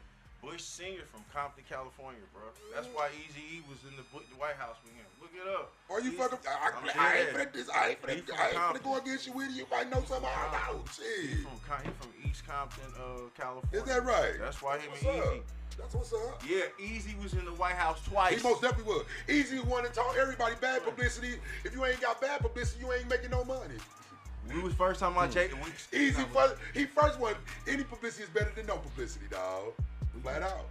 Speaker 3: Bush Sr. from Compton, California, bro. That's why Eazy-E was in the White House with him. Look it up.
Speaker 1: Are you fucking? I ain't finna go against you with you. You might know something I don't know.
Speaker 3: He's from East Compton, California.
Speaker 1: Is that right?
Speaker 3: That's why him and Eazy.
Speaker 1: That's what's up.
Speaker 3: Yeah, Eazy was in the White House twice.
Speaker 1: He most definitely was. Eazy wanted to tell everybody bad publicity. If you ain't got bad publicity, you ain't making no money.
Speaker 3: We was first time I checked.
Speaker 1: Eazy first one. Any publicity is better than no publicity, dog. Flat out.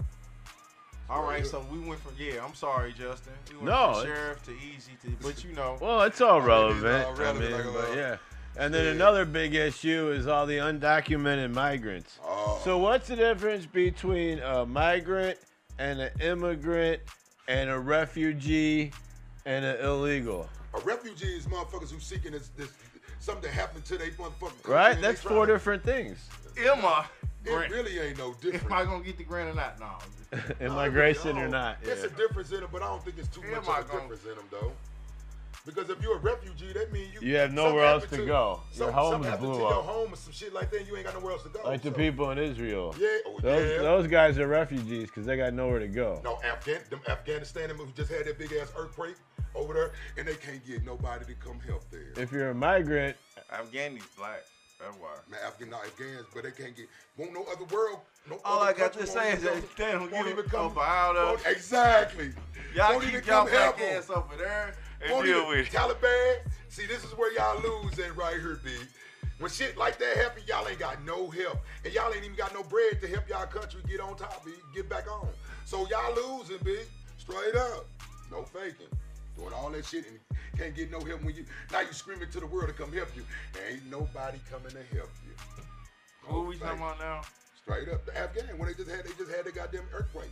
Speaker 3: All right, so we went from I'm sorry, Justin. We went from Sheriff to Eazy to, but you know.
Speaker 2: Well, it's all relevant.
Speaker 1: I mean,
Speaker 2: but yeah. And then another big issue is all the undocumented migrants.
Speaker 1: Oh.
Speaker 2: So what's the difference between a migrant and an immigrant and a refugee and an illegal?
Speaker 1: A refugee is motherfuckers who seeking this something that happened to their motherfucking country.
Speaker 2: Right? That's four different things.
Speaker 1: It really ain't no difference.
Speaker 3: Am I gonna get the grant or not? No.
Speaker 2: Immigration or not?
Speaker 1: There's a difference in them, but I don't think it's too much of a difference in them, though. Because if you're a refugee, that means
Speaker 2: you have nowhere else to go. Your home is blew up.
Speaker 1: Your home or some shit like that, and you ain't got nowhere else to go.
Speaker 2: Like the people in Israel.
Speaker 1: Yeah.
Speaker 2: Those guys are refugees because they got nowhere to go.
Speaker 1: No, Afghanistan, them who just had that big ass earthquake over there, and they can't get nobody to come help there.
Speaker 2: If you're a migrant,
Speaker 3: Afghani's black. That's why.
Speaker 1: Man, Afghans, but they can't get. Won't no other world. No
Speaker 3: all
Speaker 1: other
Speaker 3: I got to say is that they don't
Speaker 1: even come
Speaker 3: out of.
Speaker 1: Exactly.
Speaker 3: Y'all keep y'all black ass over there and deal with it.
Speaker 1: Taliban. See, this is where y'all lose at right here, B. When shit like that happen, y'all ain't got no help, and y'all ain't even got no bread to help y'all country get on top, B. Get back on. So y'all losing, B. Straight up. No faking. Doing all that shit and can't get no help when now you screaming to the world to come help you. There ain't nobody coming to help you.
Speaker 3: Who we talking about now?
Speaker 1: Straight up, the Afghan when they just had the goddamn earthquake.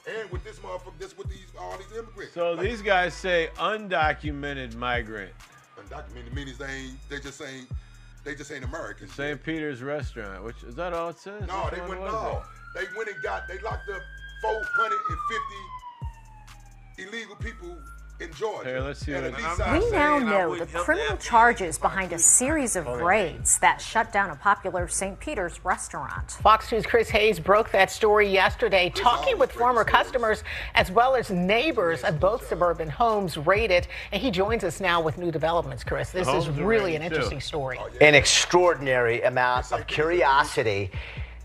Speaker 1: Okay. And with this motherfucker, with all these immigrants.
Speaker 2: So these guys say undocumented migrant.
Speaker 1: Undocumented means they just ain't Americans.
Speaker 2: St. Peter's restaurant, which is that all it says?
Speaker 1: No, they went and locked up 450 illegal people in Georgia.
Speaker 2: Here, let's see what
Speaker 7: We now know the criminal charges behind a series of raids that shut down a popular St. Peter's restaurant.
Speaker 8: Fox 2's Chris Hayes broke that story yesterday, talking with former customers as well as neighbors of both suburban homes raided. And he joins us now with new developments, Chris. This is really an interesting story.
Speaker 6: An extraordinary amount of curiosity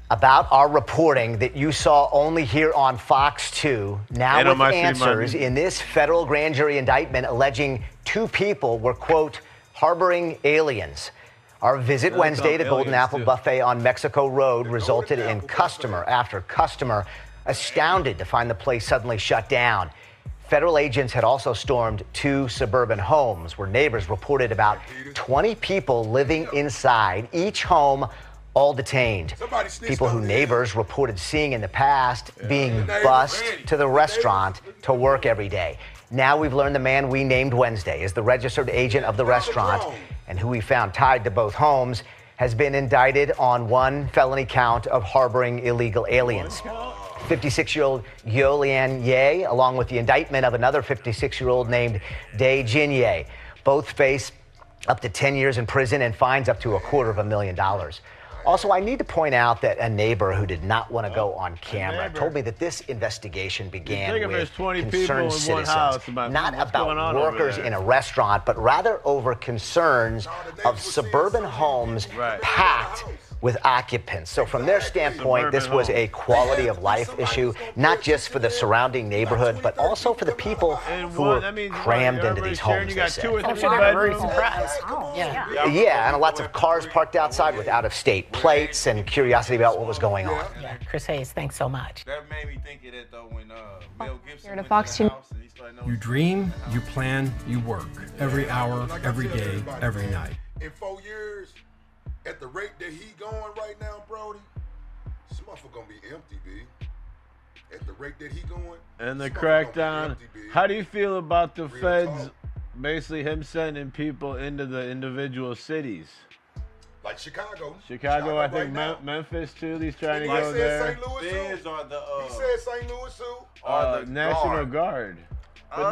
Speaker 6: about our reporting that you saw only here on Fox 2, now with answers in this federal grand jury indictment alleging 2 people were, quote, harboring aliens. Our visit Wednesday to Golden Apple Buffet on Mexico Road resulted in customer after customer astounded to find the place suddenly shut down. Federal agents had also stormed 2 suburban homes where neighbors reported about 20 people living inside each home, all detained. People who neighbors reported seeing in the past being bused to the restaurant to work every day. Now we've learned the man we named Wednesday is the registered agent of the restaurant, and who we found tied to both homes has been indicted on 1 felony count of harboring illegal aliens. 56-year-old Yolian Ye, along with the indictment of another 56-year-old named Dae Jin Ye. Both face up to 10 years in prison and fines up to $250,000. Also, I need to point out that a neighbor who did not want to go on camera told me that this investigation began with concerned citizens, not about workers in a restaurant, but rather over concerns of suburban homes packed with occupants. So from their standpoint, this was a quality of life issue, not just for the surrounding neighborhood, but also for the people who were crammed into these homes, they said.
Speaker 8: I'm sure they were very surprised.
Speaker 6: Yeah, and lots of cars parked outside with out-of-state plates and curiosity about what was going on.
Speaker 8: Yeah, Chris Hayes, thanks so much.
Speaker 3: That made me think of that, though, when Mel Gibson
Speaker 9: Here to Fox 2.
Speaker 10: You dream, you plan, you work. Every hour, every day, every night.
Speaker 1: In 4 years, at the rate that he going right now, Brody, this motherfucker gonna be empty, B. At the rate that he going.
Speaker 2: And the crackdown. How do you feel about the feds, basically him sending people into the individual cities?
Speaker 1: Like Chicago.
Speaker 2: Chicago, I think Memphis too. He's trying to go there.
Speaker 1: St. Louis
Speaker 3: Feds are the
Speaker 1: he said St. Louis too.
Speaker 2: The National Guard. But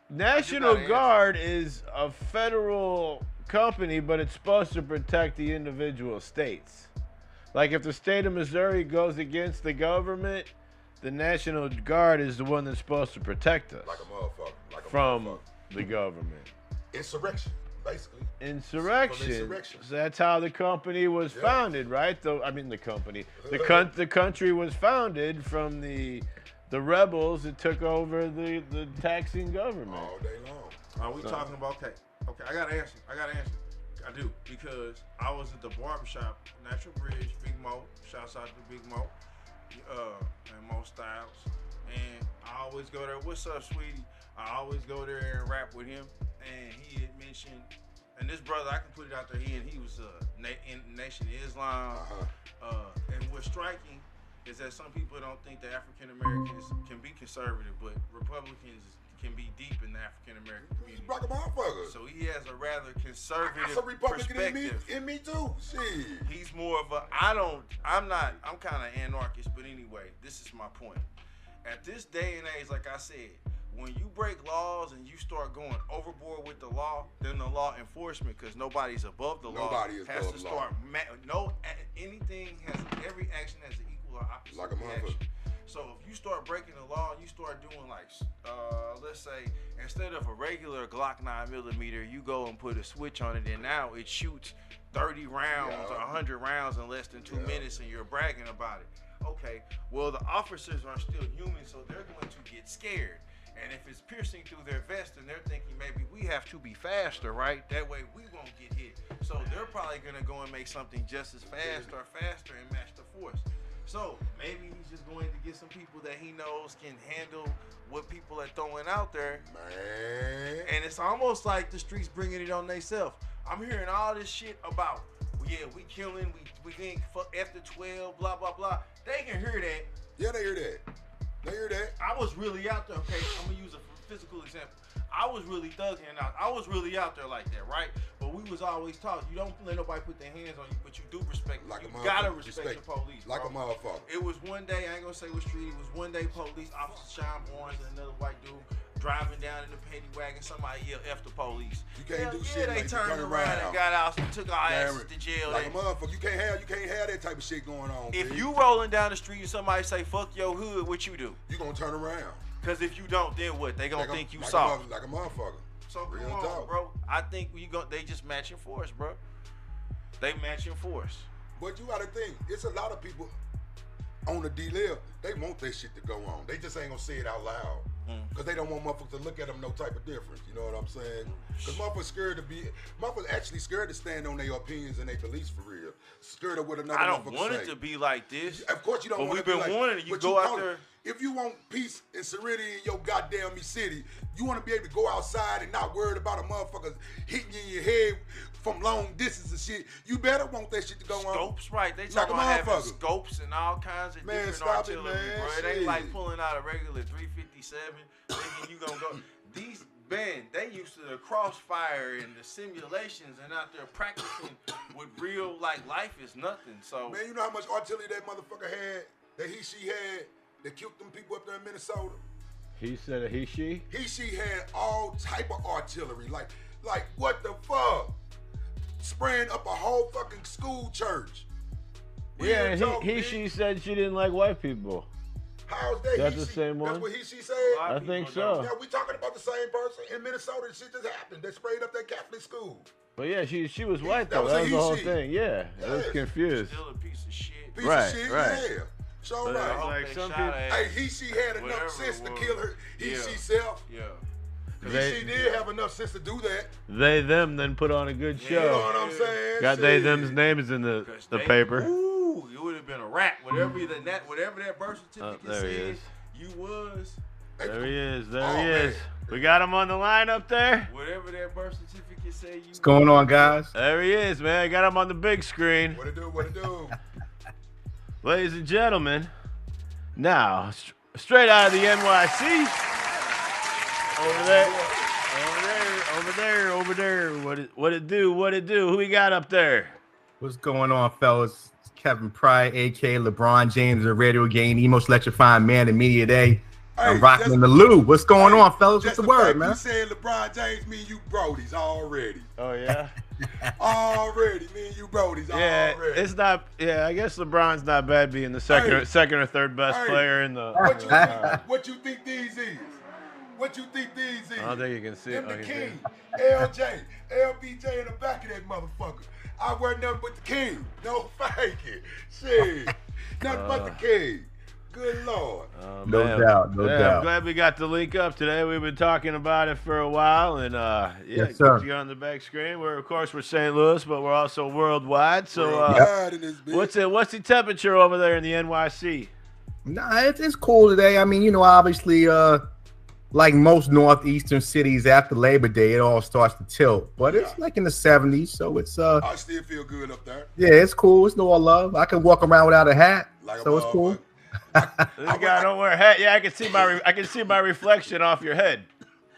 Speaker 2: National Guard is a federal company, but it's supposed to protect the individual states. Like if the state of Missouri goes against the government, the National Guard is the one that's supposed to protect us from the government.
Speaker 1: Insurrection, basically.
Speaker 2: Insurrection. So that's how the company was founded, right? The country was founded from the rebels that took over the taxing government.
Speaker 1: All day long.
Speaker 3: Are we talking about Okay, I gotta answer. I do, because I was at the barbershop, Natural Bridge, Big Mo. Shouts out to Big Mo, and Mo Styles. And I always go there. What's up, sweetie? I always go there and rap with him. And he had mentioned, and this brother, I can put it out there. He was in Nation of Islam. And what's striking is that some people don't think that African Americans can be conservative, but Republicans can be deep in the African American community. So he has a rather conservative perspective.
Speaker 1: In me too. Shit.
Speaker 3: He's more of a I'm kind of anarchist, but anyway, this is my point. At this day and age, like I said, when you break laws and you start going overboard with the law, then the law enforcement, because nobody's above the law, has to start. Every action has an equal or opposite reaction. So if you start breaking the law and you start doing like, let's say, instead of a regular Glock 9mm, you go and put a switch on it, and now it shoots 30 rounds or 100 rounds in less than 2 minutes, and you're bragging about it. Okay, well, the officers are still human, so they're going to get scared. And if it's piercing through their vest, and they're thinking maybe we have to be faster, right? That way we won't get hit. So they're probably going to go and make something just as fast or faster and match the force. So maybe he's just going to get some people that he knows can handle what people are throwing out there.
Speaker 1: Man.
Speaker 3: And it's almost like the streets bringing it on themselves. I'm hearing all this shit about, we killing, we getting after 12, blah, blah, blah. They can hear that.
Speaker 1: Yeah, they hear that.
Speaker 3: I was really out there. Okay, I'm going to use a physical example. I was really thugging out. I was really out there like that, right? But But we was always taught you don't let nobody put their hands on you, but you do respect.
Speaker 1: Like
Speaker 3: you
Speaker 1: a
Speaker 3: gotta respect the police.
Speaker 1: Like
Speaker 3: bro.
Speaker 1: a motherfucker.
Speaker 3: It was one day, I ain't gonna say what street. It was one day, police officer Sean Barnes and another white dude driving down in the paddy wagon. Somebody yelled F the police.
Speaker 1: You can't do shit.
Speaker 3: They
Speaker 1: like
Speaker 3: turned around and got out and took our asses to jail.
Speaker 1: Like a motherfucker. You can't have that type of shit going on.
Speaker 3: If you rolling down the street and somebody say fuck your hood, what you do?
Speaker 1: You gonna turn around.
Speaker 3: Cause if you don't, then what? They gonna think you soft.
Speaker 1: Like a motherfucker.
Speaker 3: So come on, bro. I think they just matching force, bro. They matching force.
Speaker 1: But you gotta think, it's a lot of people on the D-level, they want that shit to go on. They just ain't gonna say it out loud. Cause they don't want motherfuckers to look at them no type of difference. You know what I'm saying? Cause motherfuckers actually scared to stand on their opinions and their beliefs for real. Scared of what another motherfucker say.
Speaker 3: I don't want it to be like this.
Speaker 1: Of course you don't want it to be like this.
Speaker 3: But we've been warning you go out there.
Speaker 1: If you want peace and serenity in your goddamn city, you want to be able to go outside and not worried about a motherfucker hitting you in your head from long distance and shit. You better want that shit to go on.
Speaker 3: Scopes, right? They talking about having scopes and all kinds of different artillery, bro. It ain't like pulling out a regular 357 thinking you gonna go. These men, they used to the crossfire and the simulations and out there practicing with real like life is nothing. So
Speaker 1: man, you know how much artillery that motherfucker had, that she had, that killed them people up there in Minnesota?
Speaker 2: He said a she
Speaker 1: had all type of artillery. Like what the fuck? Spraying up a whole fucking school church.
Speaker 2: Yeah, she said she didn't like white people.
Speaker 1: How's that?
Speaker 2: That's the same one?
Speaker 1: That's what she said?
Speaker 2: I think so.
Speaker 1: Yeah, we talking about the same person. In Minnesota, shit just happened. They sprayed up that Catholic school.
Speaker 2: But yeah, she was white though. That was the whole thing. Yeah, I was confused.
Speaker 3: Still a piece of shit.
Speaker 1: Piece of shit, yeah. So
Speaker 2: like some people,
Speaker 1: hey, she had enough sense to kill her. She self. Yeah. She did have enough sense to do that.
Speaker 2: They them then put on a good show.
Speaker 1: You know what I'm saying?
Speaker 2: Got they them's names in the paper.
Speaker 3: Ooh, it would have been a rap. Whatever that birth certificate said, you was.
Speaker 2: There he is. There he is. We got him on the line up there.
Speaker 3: Whatever that birth certificate said, you.
Speaker 9: What's going on, guys?
Speaker 2: There he is, man. I got him on the big screen.
Speaker 1: What it do? What it do?
Speaker 2: Ladies and gentlemen, now straight out of the NYC. Over there. What it do? Who we got up there?
Speaker 9: What's going on, fellas? It's Kevin Pryor, a.k.a. LeBron James, the radio game, the most electrifying man in media day. I'm rocking in the Lou. What's going on, fellas? What's the word, man?
Speaker 1: You saying LeBron James, me and you brodies already.
Speaker 2: Oh, yeah?
Speaker 1: Already, me and you brodies already.
Speaker 2: It's not, I guess LeBron's not bad being the second or third best player in the...
Speaker 1: What you think these is? What you think these is?
Speaker 2: I don't think you can see it.
Speaker 1: The king, LJ, LBJ in the back of that motherfucker. I wear nothing but the king. No faking. Shit. Nothing but the king. Good Lord.
Speaker 9: No doubt.
Speaker 2: I'm glad we got the link up today. We've been talking about it for a while, and
Speaker 9: yes, sir.
Speaker 2: You on the back screen. We're St. Louis, but we're also worldwide. So what's the temperature over there in the NYC?
Speaker 9: Nah, it's cool today. I mean, obviously, like most northeastern cities after Labor Day, it all starts to tilt. But it's like in the 70s, so it's
Speaker 1: I still feel good up there.
Speaker 9: Yeah, it's cool. It's no all love. I can walk around without a hat, so it's cool.
Speaker 2: This guy don't wear a hat. Yeah, I can see my reflection off your head.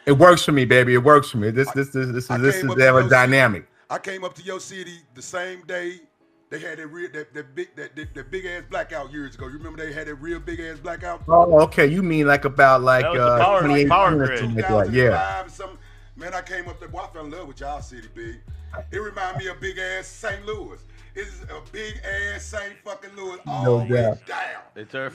Speaker 9: It works for me, baby. It works for me. This is ever dynamic.
Speaker 1: I came up to your city the same day they had that big ass blackout years ago. You remember they had that real big ass blackout?
Speaker 9: Oh, okay. You mean like about
Speaker 2: 28 power grid?
Speaker 1: Yeah. Man, I came up there. Boy, I fell in love with y'all city, big. It reminded me of big ass St. Louis. It's a big ass St. fucking Louis all the way down.
Speaker 2: They turn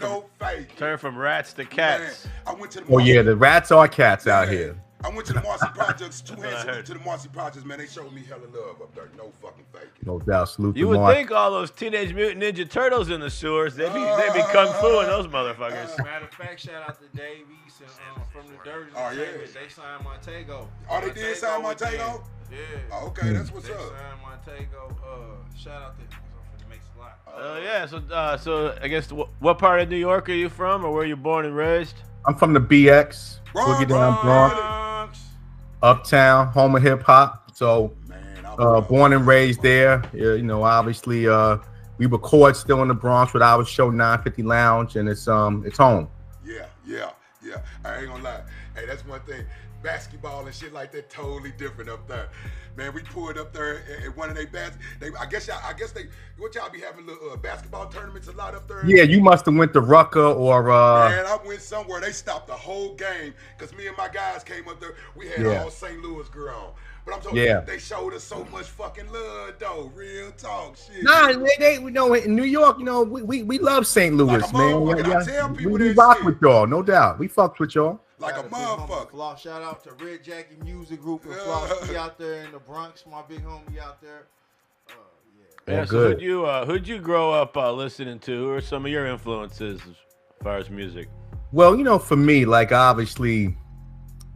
Speaker 2: from rats to cats.
Speaker 1: Man, I went to
Speaker 9: the rats are cats out here.
Speaker 1: I went to the Marcy Projects, to the Marcy Projects, man. They showed me hella love up there. No fucking faking.
Speaker 9: No doubt. Salute
Speaker 2: you would think all those Teenage Mutant Ninja Turtles in the sewers, they'd be kung fu in those motherfuckers.
Speaker 3: Matter of fact, shout out to Dave East from the Dirty. They signed Montego.
Speaker 1: Oh, they did sign Montego?
Speaker 3: Yeah.
Speaker 1: Oh, okay, that's what's up.
Speaker 3: They signed Montego. Shout out to them. It makes a lot.
Speaker 2: So I guess what part of New York are you from, or were you born and raised?
Speaker 9: I'm from the BX. Boogie down Bronx. Uptown, home of hip hop. So, born and raised there. Obviously, we record still in the Bronx with our show 950 Lounge, and it's home.
Speaker 1: Yeah. I ain't gonna lie. Hey, that's one thing. basketball and shit like that totally different up there. Man, we pulled up there at one of their I guess what y'all be having little basketball tournaments a lot up there?
Speaker 9: Yeah, you must have went to Rucker or
Speaker 1: Man, I went somewhere. They stopped the whole game because me and my guys came up there. We had all St. Louis girl on. But I'm talking, they showed us so much fucking love, though. Real talk, shit.
Speaker 9: Nah, they you know, in New York, you know, we love St. Louis,
Speaker 1: like
Speaker 9: man.
Speaker 1: I tell people
Speaker 9: we rock with y'all, no doubt. We fucked with y'all.
Speaker 1: Like a motherfucker.
Speaker 3: Shout out to Red Jackie Music Group and Flosky out there in the Bronx, my big homie out there.
Speaker 2: Yeah, so who'd you grow up listening to? Who are some of your influences as far as music?
Speaker 9: Well, you know, for me, like obviously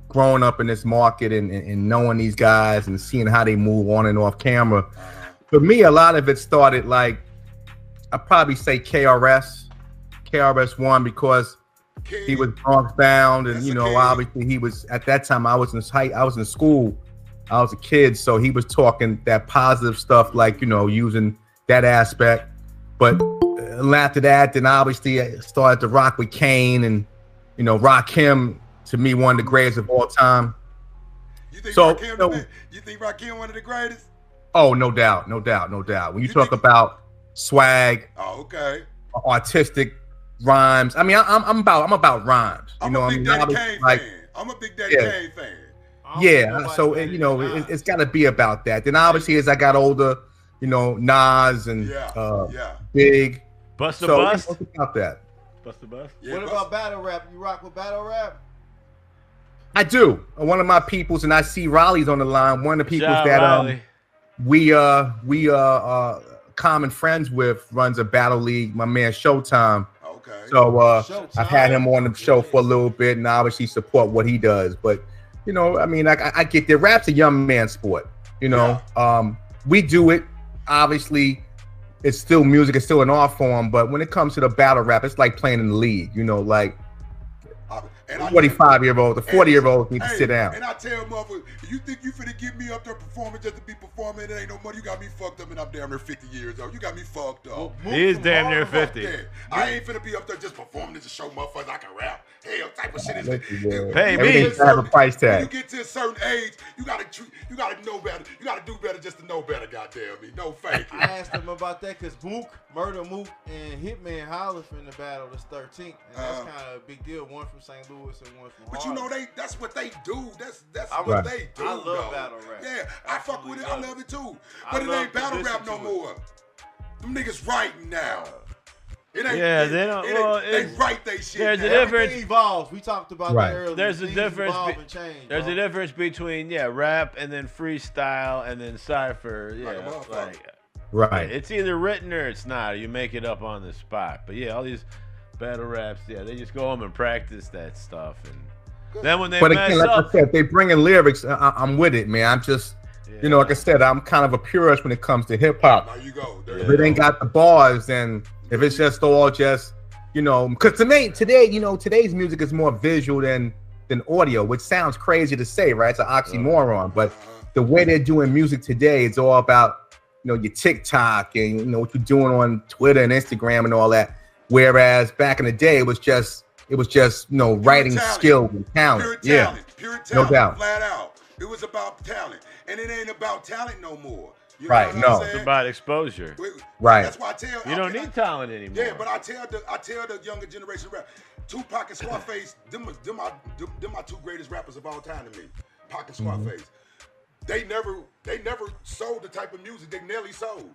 Speaker 9: growing up in this market and knowing these guys and seeing how they move on and off camera, for me, a lot of it started like, I'd probably say KRS-One, because he was Bronx bound, and you know, obviously he was at that time. I was in school, I was a kid, so he was talking that positive stuff, like, you know, using that aspect. But after that, then obviously I started to rock with Kane, and you know, Rakim, to me, one of the greatest of all time.
Speaker 1: You think Rakim one of the greatest?
Speaker 9: Oh, no doubt. When you talk about swag, artistic rhymes. I mean, I'm about rhymes. You know,
Speaker 1: I'm a big Daddy Kane fan. I'm a big Daddy Kane fan.
Speaker 9: Yeah, so you know, it's got to be about that. Then obviously, as I got older, you know, Nas and Big.
Speaker 2: Busta Bust.
Speaker 9: About that.
Speaker 2: Busta Bust.
Speaker 3: Yeah, what about battle rap? You rock with battle rap?
Speaker 9: I do. One of my peoples, and I see Raleigh's on the line. One of the peoples that we common friends with runs a battle league. My man Showtime. Okay. So I've had him on the show for a little bit, and obviously support what he does. But you know, I mean, I get there. Rap's a young man sport. You know, we do it. Obviously, it's still music. It's still an art form. But when it comes to the battle rap, it's like playing in the league. You know, like. 45-year-old, the 40-year-olds need to sit down.
Speaker 1: And I tell motherfuckers, you think you finna get me up there performing just to be performing? It ain't no money. You got me fucked up, and I'm damn near 50 years old. You got me fucked up.
Speaker 2: He is damn near 50.
Speaker 1: I ain't finna be up there just performing to show motherfuckers I can rap. Hell, type of shit is that.
Speaker 2: Pay me.
Speaker 9: Have a price tag.
Speaker 1: When you get to a certain age, you gotta know better. You gotta do better just to know better. Goddamn me, no fake.
Speaker 3: I asked him about that because Murder Mook, and Hitman Holler in the battle this 13th, and that's kind of a big deal. One from St. Louis and one from Harlem.
Speaker 1: But you know, that's what they do. That's what they do.
Speaker 3: I love battle rap.
Speaker 1: Yeah, I fuck with it. I love it too. But it ain't battle rap no more. Them niggas writing now. It ain't. Yeah,
Speaker 2: they don't.
Speaker 1: They write they shit.
Speaker 2: There's a difference.
Speaker 3: Everything evolves. We talked about that earlier.
Speaker 2: There's a difference. There's a difference between rap and then freestyle and then cypher. Yeah,
Speaker 9: right.
Speaker 2: It's either written or it's not. You make it up on the spot. But all these battle raps, they just go home and practice that stuff, and then when they mess
Speaker 9: like
Speaker 2: up,
Speaker 9: I said, they bring in lyrics. I'm with it, man. I'm just, you know, like I said, I'm kind of a purist when it comes to hip hop.
Speaker 1: There you go.
Speaker 9: If it ain't got the bars, then if it's just all just, you know, because today, you know, today's music is more visual than audio, which sounds crazy to say, right? It's an oxymoron, but the way they're doing music today, it's all about, you know, your TikTok and you know what you're doing on Twitter and Instagram and all that. Whereas back in the day, it was just you know, writing skill and talent.
Speaker 1: Pure talent,
Speaker 9: no doubt.
Speaker 1: Flat out. It was about talent, and it ain't about talent no more. You
Speaker 9: know
Speaker 1: no,
Speaker 2: it's about exposure.
Speaker 9: Right.
Speaker 1: That's why I tell
Speaker 2: you don't need talent anymore.
Speaker 1: Yeah, but I tell the younger generation rap. Tupac and Scarface, them my two greatest rappers of all time to me. Pac and Scarface. They never sold the type of music that Nelly sold.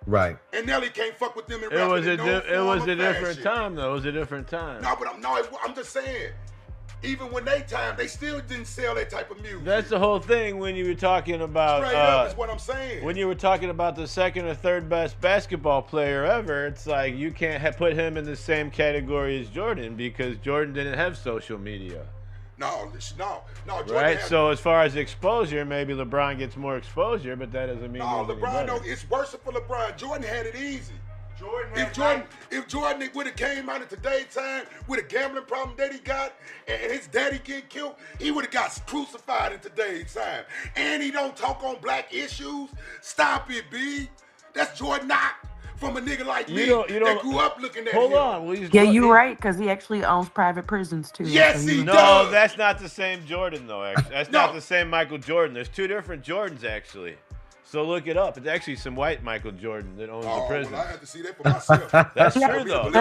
Speaker 9: Right.
Speaker 1: And Nelly can't fuck with them in rap.
Speaker 2: It was a different time, though. It was a different time.
Speaker 1: No, but I'm just saying. Even when they still didn't sell that type of music.
Speaker 2: That's the whole thing when you were talking about.
Speaker 1: Straight up is what I'm saying.
Speaker 2: When you were talking about the second or third best basketball player ever, it's like you can't put him in the same category as Jordan because Jordan didn't have social media.
Speaker 1: No.
Speaker 2: Right. So as far as exposure, maybe LeBron gets more exposure, but that doesn't mean.
Speaker 1: No, LeBron. It's worse for LeBron. Jordan had it easy. If Jordan would have came out in today's time with a gambling problem that he got and his daddy getting killed, he would have got crucified in today's time. And he don't talk on black issues. Stop it, B. That's Jordan not. from a nigga like me that grew up looking at him.
Speaker 2: Hold on.
Speaker 11: Yeah, you're right, because he actually owns private prisons, too.
Speaker 1: Yes,
Speaker 11: so
Speaker 1: he does.
Speaker 2: No, that's not the same Jordan, though, actually. That's not the same Michael Jordan. There's two different Jordans, actually. So look it up. It's actually some white Michael Jordan that owns the prison.
Speaker 1: Well, I had to see that for myself.
Speaker 2: That's true, though. No,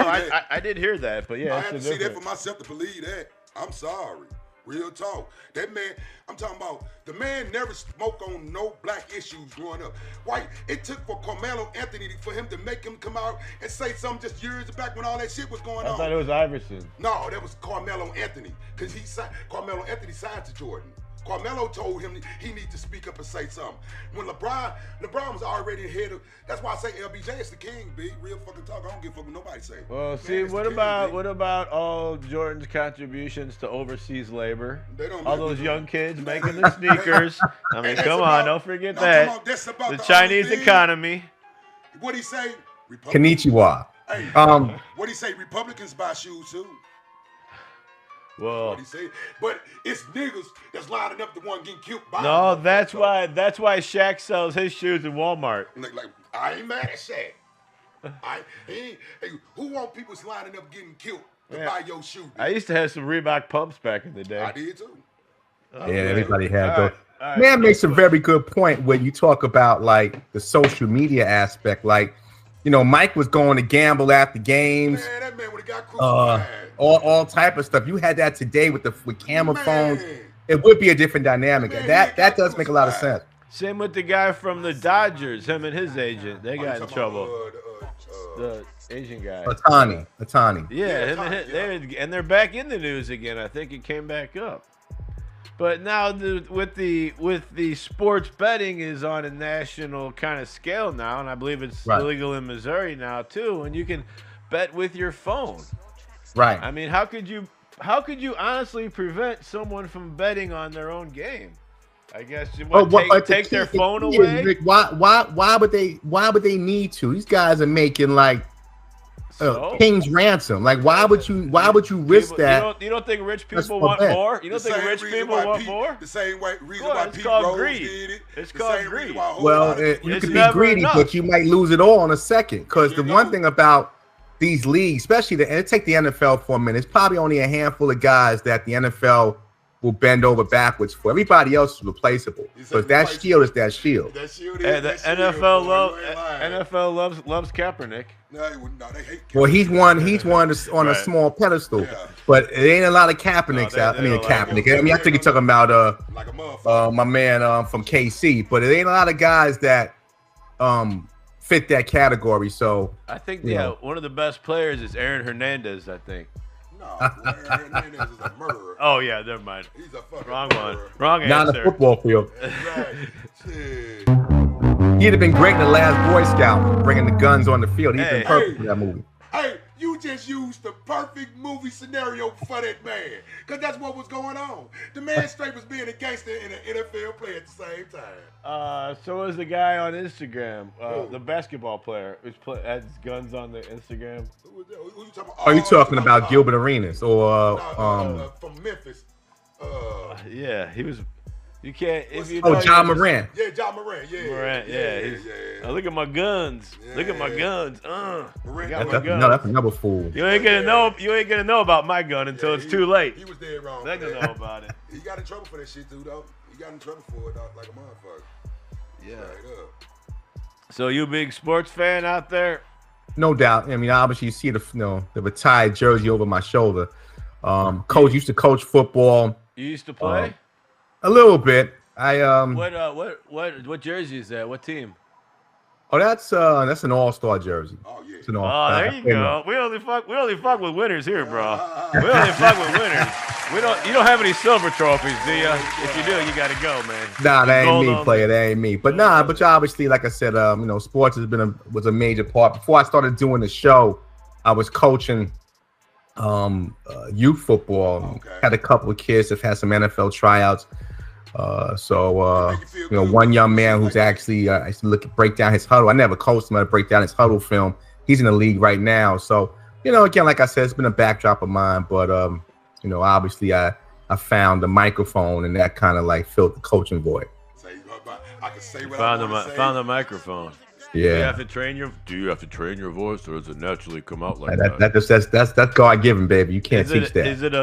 Speaker 2: I did hear that, but yeah,
Speaker 1: I had to see that for myself to believe that. I'm sorry. Real talk. That man, I'm talking about, the man never spoke on no black issues growing up. Why? It took for Carmelo Anthony for him to make him come out and say something just years back when all that shit was going on.
Speaker 2: I thought it was Iverson.
Speaker 1: No, that was Carmelo Anthony. Because Carmelo Anthony signed to Jordan. Carmelo told him he needs to speak up and say something. When LeBron was already ahead of, that's why I say LBJ is the king, B. Real fucking talk. I don't give a fuck what nobody say.
Speaker 2: Well, see, what about all Jordan's contributions to overseas labor? All those young kids making the sneakers. I mean, come on, don't forget that. The Chinese economy.
Speaker 1: What'd he say?
Speaker 9: Konnichiwa.
Speaker 1: Hey, what'd he say? Republicans buy shoes too.
Speaker 2: Well,
Speaker 1: what he say? But it's niggas that's lining up the one getting killed by.
Speaker 2: No, that's why Shaq sells his shoes in Walmart.
Speaker 1: Like I ain't mad at Shaq. Hey, who want people lining up getting killed to buy your shoe?
Speaker 2: I used to have some Reebok pumps back in the day.
Speaker 1: I did too.
Speaker 9: Yeah, everybody had those. Man makes a very good point when you talk about like the social media aspect. Like, you know, Mike was going to gamble after games.
Speaker 1: Man, that man would have got crucified.
Speaker 9: All type of stuff. You had that today with camera phones. It would be a different dynamic. That does make a lot of sense.
Speaker 2: Same with the guy from the Dodgers. Him and his agent. They got in trouble. The Asian guy.
Speaker 9: Atani.
Speaker 2: Yeah, and they're back in the news again. I think it came back up. But now with the sports betting is on a national kind of scale now, and I believe it's illegal in Missouri now too. And you can bet with your phone.
Speaker 9: Right.
Speaker 2: I mean, how could you honestly prevent someone from betting on their own game? I guess take their phone away.
Speaker 9: Rick, why would they need to? These guys are making like king's ransom. Like why would you risk that?
Speaker 2: You don't think rich people want more? You don't think rich people want more?
Speaker 1: The same reason why Pete Rose did it.
Speaker 2: It's called greed.
Speaker 9: Well, you could be greedy, but you might lose it all in a second. Because the one thing about these leagues, especially and take the NFL for a minute, it's probably only a handful of guys that the NFL will bend over backwards for. Everybody else is replaceable. Because that shield is that shield.
Speaker 1: That shield
Speaker 2: is the NFL loves Kaepernick.
Speaker 1: No, they hate Kaepernick.
Speaker 9: Well, he's one on a small pedestal. Yeah. But it ain't a lot of Kaepernicks out. I mean, Kaepernick. I mean, I think you're talking about my man from KC. But it ain't a lot of guys that fit that category. So
Speaker 2: I think one of the best players is Aaron Hernandez. I think.
Speaker 1: No, Aaron Hernandez is a murderer.
Speaker 2: Oh yeah, never mind.
Speaker 1: He's a fucking
Speaker 2: wrong
Speaker 1: murderer.
Speaker 2: one. Wrong answer.
Speaker 9: Not on the football field.
Speaker 1: Right.
Speaker 9: He'd have been great in The Last Boy Scout, bringing the guns on the field. He'd been perfect for that movie.
Speaker 1: Hey, you just used the perfect movie scenario for that man, because that's what was going on. The man straight was being a gangster and an NFL player at the same time.
Speaker 2: So was the guy on Instagram, the basketball player who has guns on the Instagram.
Speaker 1: Who you talking about?
Speaker 9: Are you talking about Gilbert Arenas or
Speaker 1: from Memphis?
Speaker 2: Yeah, he was. You can't. If you
Speaker 9: John Moran.
Speaker 1: Yeah, John Moran. Yeah,
Speaker 2: Moran. Yeah. Look at my guns. Look at my guns.
Speaker 1: Moran
Speaker 2: got
Speaker 9: No,
Speaker 2: my guns.
Speaker 9: that's another fool.
Speaker 2: You ain't gonna know about my gun until it's too late.
Speaker 1: He was dead wrong.
Speaker 2: They're gonna know about it.
Speaker 1: He got in trouble for that shit too, though. He got in trouble for it, dog, like a motherfucker.
Speaker 2: Yeah.
Speaker 1: Straight up.
Speaker 2: So you a big sports fan out there?
Speaker 9: No doubt. I mean, obviously you see the retired jersey over my shoulder. Coach used to coach football.
Speaker 2: You used to play?
Speaker 9: A little bit.
Speaker 2: What jersey is that? What team?
Speaker 9: Oh, that's an all-star jersey.
Speaker 1: Oh yeah.
Speaker 9: It's an all-star.
Speaker 2: There you go. We only fuck with winners here, bro. We only fuck with winners. You don't have any silver trophies, do you? If you do, you gotta go, man.
Speaker 9: Nah, that ain't me, player. That ain't me. But but obviously, like I said, sports was a major part. Before I started doing the show, I was coaching youth football.
Speaker 1: Okay.
Speaker 9: Had a couple of kids that had some NFL tryouts. One young man who's actually I used to break down his huddle. I never coached him. I break down his huddle film. He's in the league right now. So, again, like I said, it's been a backdrop of mine. But obviously I found the microphone and that kind of like filled the coaching void.
Speaker 1: I can say what
Speaker 2: found the microphone. Do you have to train your voice, or does it naturally come out like
Speaker 9: that? That's God given, baby. You can't teach that.
Speaker 2: Is it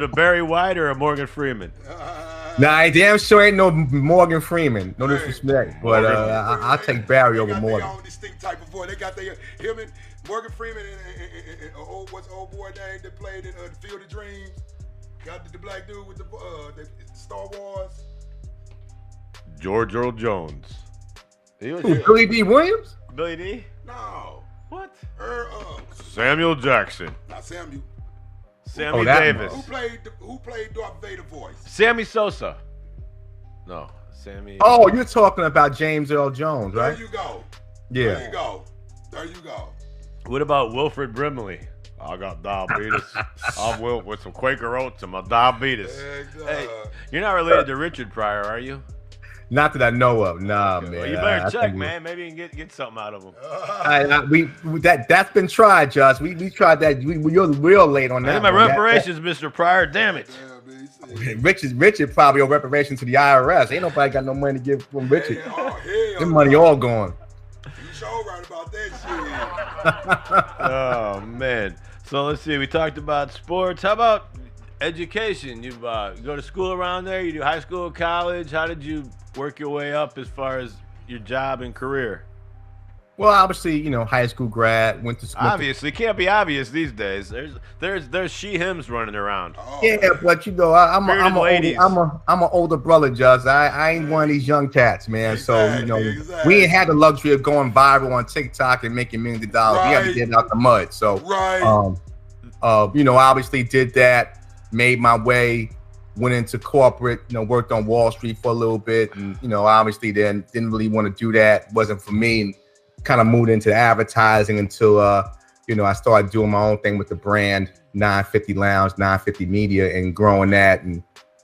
Speaker 2: a Barry White or a Morgan Freeman?
Speaker 9: Nah, I damn sure ain't no Morgan Freeman. No disrespect, but I'll take Barry over Morgan.
Speaker 1: Distinct type of voice. They got him and Morgan Freeman and what's old boy name that played in the Field of Dreams? Got the black dude with the Star Wars.
Speaker 2: George Earl Jones.
Speaker 9: Billy D. Williams?
Speaker 2: Billy D?
Speaker 1: No.
Speaker 2: What?
Speaker 3: Samuel Jackson.
Speaker 1: Not Samuel.
Speaker 2: Sammy Davis.
Speaker 1: Who played Darth Vader voice?
Speaker 2: Sammy Sosa. No, Sammy.
Speaker 9: Oh, you're talking about James Earl Jones, right?
Speaker 1: There you go.
Speaker 9: Yeah.
Speaker 1: There you go.
Speaker 2: What about Wilfred Brimley? I got diabetes. I'm Wilt with some Quaker Oats and my diabetes. Hey, you're not related to Richard Pryor, are you?
Speaker 9: Not that I know of. Nah, man.
Speaker 2: Well, you better check, man. Maybe you can get something out of him.
Speaker 9: That's been tried, Josh. We tried that. You're real late on that.
Speaker 2: My reparations, Mr. Pryor. Damn it.
Speaker 9: Richard probably owe reparations to the IRS. Ain't nobody got no money to give from Richard. The money all gone.
Speaker 1: You sure right about that shit.
Speaker 2: Oh man. So let's see. We talked about sports. How about education? You go to school around there? You do high school, college? How did you work your way up as far as your job and career?
Speaker 9: Well, obviously, high school grad, went to school.
Speaker 2: Obviously, can't be obvious these days. There's she-hims running around.
Speaker 9: Yeah, but I'm an older brother, Just. I ain't one of these young cats, man. Exactly, we ain't had the luxury of going viral on TikTok and making millions of dollars. Right. We had to get out the mud. So, obviously did that, made my way, went into corporate, worked on Wall Street for a little bit, and obviously then didn't really want to do that. Wasn't for me. And kind of moved into advertising until I started doing my own thing with the brand 950 Lounge, 950 Media, and growing that. And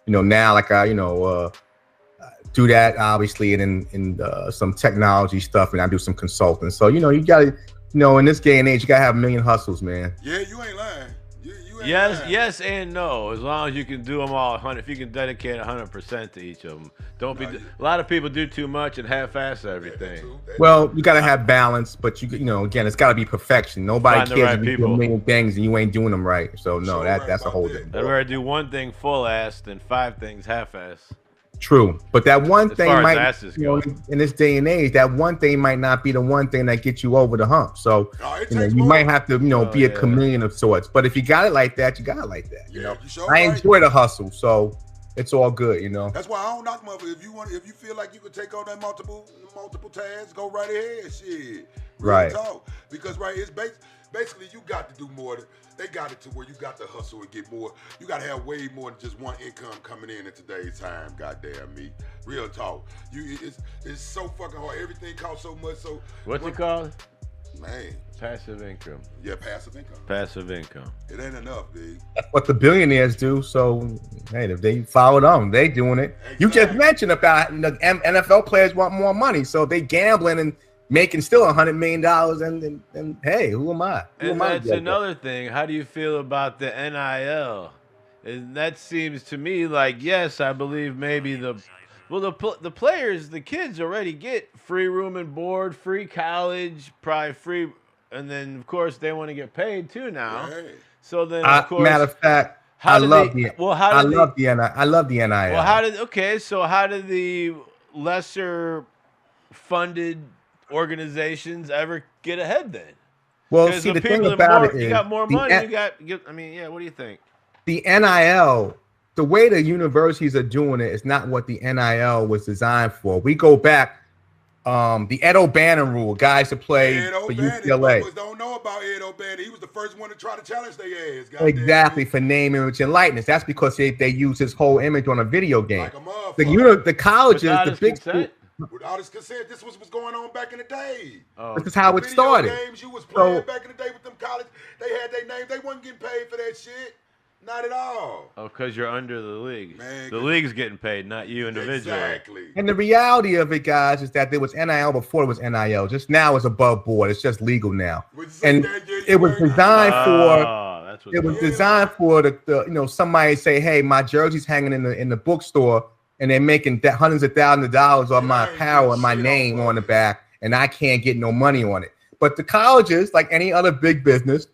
Speaker 9: now like I do that obviously in some technology stuff, and I do some consulting. So you gotta in this day and age you gotta have a million hustles, man.
Speaker 1: Yeah, you ain't lying.
Speaker 2: Yes and no. As long as you can do them all 100, if you can dedicate 100% to each of them. Don't be. A lot of people do too much and half-ass everything.
Speaker 9: Well, you gotta have balance, but again, it's gotta be perfection. Nobody cares if you do a million things and you ain't doing them right. So no, that's a whole different.
Speaker 2: I'd rather do one thing full-ass than 5 things half-ass.
Speaker 9: True, but that one thing might,
Speaker 2: in
Speaker 9: this day and age, that one thing might not be the one thing that gets you over the hump. So you might have to, be a chameleon of sorts. But if you got it like that, you got it like that. I enjoy the hustle, so it's all good.
Speaker 1: That's why I don't knock motherfuckers. If you feel like you could take on that multiple tasks, go right ahead. Shit,
Speaker 9: right?
Speaker 1: Talk. Because it's basically you got to do more. They got it to where you got to hustle and get more. You got to have way more than just one income coming in today's time. Goddamn me, real talk. It's so fucking hard. Everything costs so much. So
Speaker 2: what's it called?
Speaker 1: Man,
Speaker 2: passive income.
Speaker 1: Yeah, passive income.
Speaker 2: Passive income.
Speaker 1: It ain't enough, big.
Speaker 9: That's what the billionaires do. So hey, if they follow them, they doing it. Exactly. You just mentioned about NFL players want more money, so they gambling and making still $100 million, and hey, who am I?
Speaker 2: That's another thing. How do you feel about the NIL? And that seems to me like, yes, I believe maybe the players, the kids already get free room and board, free college, probably free, and then of course they want to get paid too now. Right. So then, of course,
Speaker 9: matter of fact, I love the NIL.
Speaker 2: Well, how did the lesser funded organizations ever get ahead then?
Speaker 9: Well, see, the thing about it is,
Speaker 2: you got more money. What do you think?
Speaker 9: The NIL, the way the universities are doing it is not what the NIL was designed for. We go back, the Ed O'Bannon rule, guys to play for UCLA.
Speaker 1: Don't know about Ed O'Bannon. He was the first one to try to challenge their ass.
Speaker 9: Exactly, for name, image, and likeness. That's because they use his whole image on a video game. Like the colleges, the big school.
Speaker 1: Without his consent, this was what's going on back in the day.
Speaker 9: This is how it started.
Speaker 1: Games you was playing back in the day with them college, they had their names. They wasn't getting paid for that shit. Not at all.
Speaker 2: Oh, because you're under the league. Man, the league's getting paid, not you individually.
Speaker 1: Exactly.
Speaker 9: And the reality of it, guys, is that there was NIL before it was NIL. Just now it's above board. It's just legal now. And it was designed for. It was designed for the somebody say, hey, my jersey's hanging in the bookstore, and they're making hundreds of thousands of dollars on my apparel and my name on the back, and I can't get no money on it. But the colleges, like any other big business,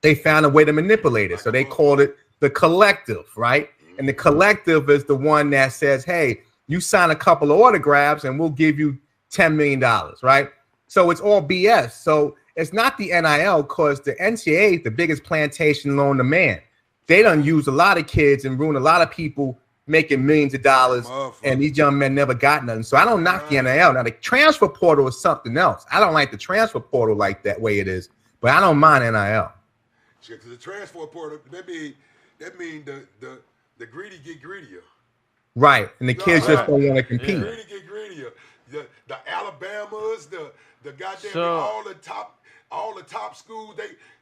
Speaker 9: they found a way to manipulate it. So they called it the collective, right? And the collective is the one that says, hey, you sign a couple of autographs and we'll give you $10 million, right? So it's all BS. So it's not the NIL, because the NCAA, the biggest plantation known to man, they done use a lot of kids and ruin a lot of people making millions of dollars, and these young men never got nothing. So I don't knock the NIL. Now the transfer portal is something else. I don't like the transfer portal like that way it is, but I don't mind NIL.
Speaker 1: Because the transfer portal, that mean the greedy get greedier.
Speaker 9: Right, and the kids just don't want to compete.
Speaker 1: The greedy get greedier. The Alabamas, the goddamn all the top schools,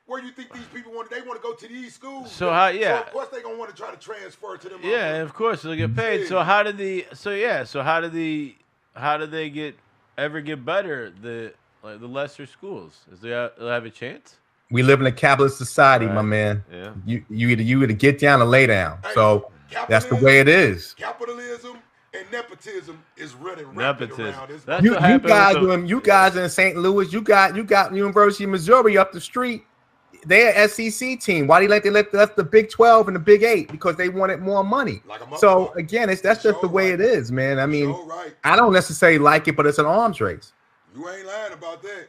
Speaker 1: where you think these people want? They want to go to these schools.
Speaker 2: So how? Yeah.
Speaker 1: So of course they gonna want to try to transfer to them.
Speaker 2: Yeah, and of course they'll get paid. So how did the? So yeah. So how did they ever get better? The lesser schools, they'll have a chance?
Speaker 9: We live in a capitalist society, my man.
Speaker 2: Yeah.
Speaker 9: You either get down or lay down. So that's the way it is.
Speaker 1: Capitalism and nepotism is running
Speaker 2: Nepotism.
Speaker 1: around.
Speaker 9: You guys in St. Louis, you got University of Missouri up the street. They're an SEC team. Why do they left the Big 12 and the Big 8? Because they wanted more money. So again, that's just the way it is, man. I mean, I don't necessarily like it, but it's an arms race.
Speaker 1: You ain't lying about that.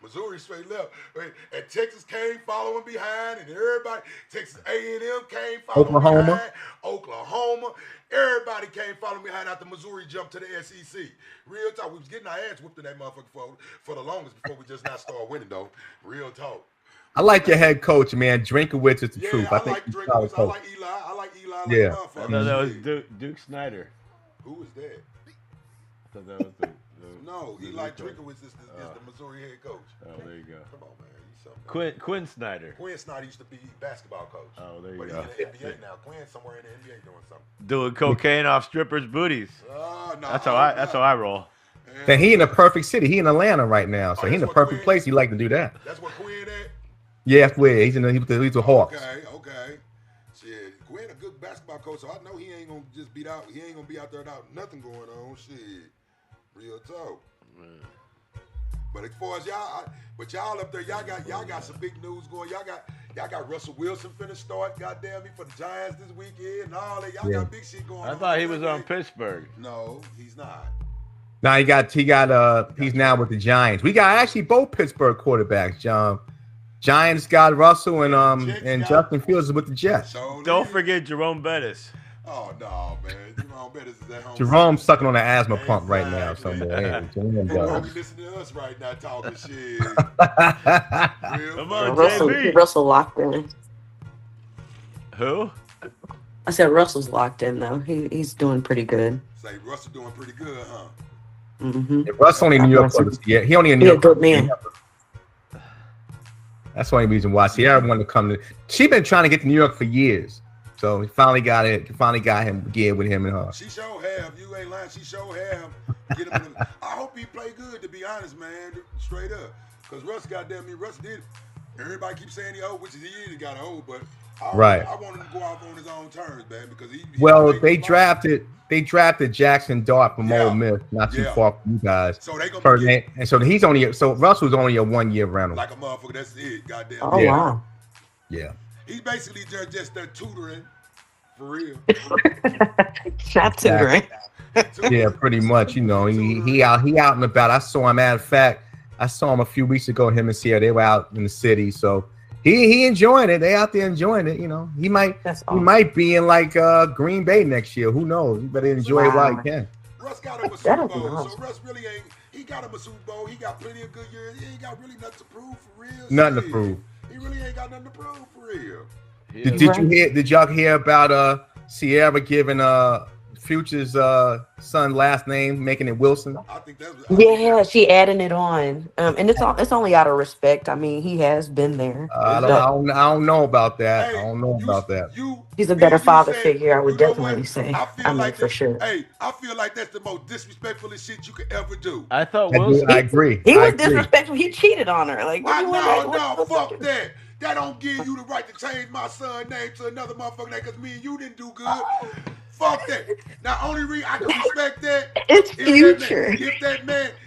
Speaker 1: Missouri straight left, and Texas came following behind, and everybody, Texas A&M came following behind, Oklahoma, everybody came following behind after Missouri jumped to the SEC. Real talk, we was getting our ass whooped in that motherfucker for the longest before we just not started winning though. Real talk.
Speaker 9: I like your head coach, man. Drinkowitz is the truth. I think
Speaker 1: like Drinkowitz. I like Eli. I like Eli.
Speaker 9: Yeah.
Speaker 2: I thought that was Duke Snyder.
Speaker 1: Who is that?
Speaker 2: I thought that was the
Speaker 1: no, Eli Drinkowitz is the Missouri head coach.
Speaker 2: Oh, there you go.
Speaker 1: Come on, man.
Speaker 2: Quinn Snyder.
Speaker 1: Quinn Snyder used to be basketball coach.
Speaker 2: Oh, there you
Speaker 1: go.
Speaker 2: But
Speaker 1: he's in the NBA now. Quinn's somewhere in the NBA doing something.
Speaker 2: Doing cocaine off strippers' booties.
Speaker 1: No,
Speaker 2: that's how I roll.
Speaker 9: Then he in the perfect city. He in Atlanta right now, so he in the perfect place. He like to do that.
Speaker 1: That's what Quinn at.
Speaker 9: Yeah, that's where he's a Hawks.
Speaker 1: Okay. Shit, Quinn a good basketball coach, so I know he ain't gonna just beat out. He ain't gonna be out there without nothing going on. Shit, real talk. But as far as y'all up there, y'all got some big news going. Y'all got Russell Wilson finna start, goddamn me, for the Giants this weekend and all that. Y'all got big shit going on.
Speaker 2: I thought he was on Pittsburgh.
Speaker 1: No, he's not.
Speaker 9: Now he's now with the Giants. We got actually both Pittsburgh quarterbacks. Giants got Russell and Justin Fields is with the Jets.
Speaker 2: Don't forget Jerome Bettis.
Speaker 1: Oh no, man! Jerome Bettis is at home.
Speaker 9: Jerome's sucking on an asthma pump right now somewhere.
Speaker 1: Jerome does. Listening to us right now talking shit.
Speaker 2: Come on, JB.
Speaker 11: Russell locked in.
Speaker 2: Who?
Speaker 11: I said Russell's locked in though. He's doing pretty good.
Speaker 1: Say Russell doing pretty good, huh?
Speaker 11: Mm-hmm.
Speaker 9: Yeah, Russ only in New York. He only in New York.
Speaker 11: Good man.
Speaker 9: That's the only reason why Sierra wanted to come to. She been trying to get to New York for years, so he finally got it. Finally got him again with him and her.
Speaker 1: She sure have. You ain't lying. She sure have. Get him I hope he play good. To be honest, man, straight up. Cause Russ, goddamn me, Russ did. Everybody keeps saying he old, which is he is. He got old, but I want him to go off on his own terms, man. Because they drafted Jackson Dart from Ole Miss, not too far from you guys. So they gonna
Speaker 9: and so he's only Russell's only a 1 year rental.
Speaker 1: Like a motherfucker. That's it. Goddamn.
Speaker 11: Oh wow.
Speaker 9: Yeah.
Speaker 1: He's basically just there tutoring, for real.
Speaker 11: Not tutoring.
Speaker 9: Yeah, pretty much. You know, he out and about. I saw him. Matter of fact, I saw him a few weeks ago. Him and Sierra, they were out in the city, so he enjoying it. They out there enjoying it. You know, he might be in like Green Bay next year. Who knows? You better enjoy it while you can.
Speaker 1: Russ got him a Super Bowl, so Russ really ain't. He got him a Super Bowl. He got plenty of good years. He ain't got really nothing to prove for real.
Speaker 9: Nothing to prove.
Speaker 1: He really ain't got nothing to prove for real.
Speaker 9: Yeah. Did y'all hear about Sierra giving Future's son last name, making it Wilson?
Speaker 1: I think that
Speaker 11: she adding it on, and it's only out of respect. I mean, he has been there.
Speaker 9: I don't know about that. I don't know about that.
Speaker 11: He's a better father figure. I would definitely say. I mean, for sure.
Speaker 1: Hey, I feel like that's the most disrespectful shit you could ever do.
Speaker 2: I thought Wilson.
Speaker 9: I agree.
Speaker 11: He was disrespectful. He cheated on her. Like,
Speaker 1: no, fuck that. That don't give you the right to change my son's name to another motherfucker name because me and you didn't do good. Fuck that. Now, only reason I can respect that
Speaker 11: It's Future.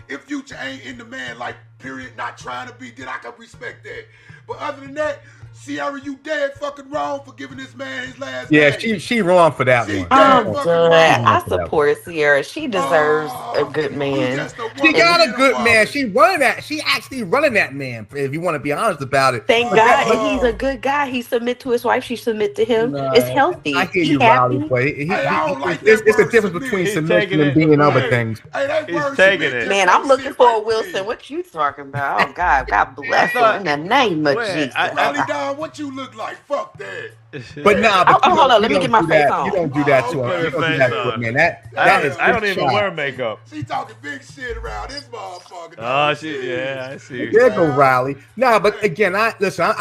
Speaker 1: If Future ain't in the man, like, period, not trying to be, then I can respect that. But other than that, Ciara, you dead fucking wrong for giving this man his last name.
Speaker 9: she wrong for that one.
Speaker 11: I'm good. I support Ciara. She deserves a good man.
Speaker 9: She got a good man. She running that. She actually running that man. If you want to be honest about it.
Speaker 11: Thank God, and he's a good guy. He submit to his wife. She submit to him. It's healthy.
Speaker 9: I hear you, Rowdy, but it's a difference between submission and being other things.
Speaker 2: He's taking it.
Speaker 11: Man, I'm looking for a Wilson. What you talking about? Oh God, God bless him in the name of Jesus.
Speaker 1: What you look like? Fuck that.
Speaker 9: But nah,
Speaker 11: hold on. Let me get my face on.
Speaker 9: You don't do that to him. You don't do that to him, man. That is.
Speaker 2: I don't even wear makeup.
Speaker 1: She talking big shit around this motherfucker.
Speaker 2: Oh, I see.
Speaker 9: There go Riley. Nah, but again, I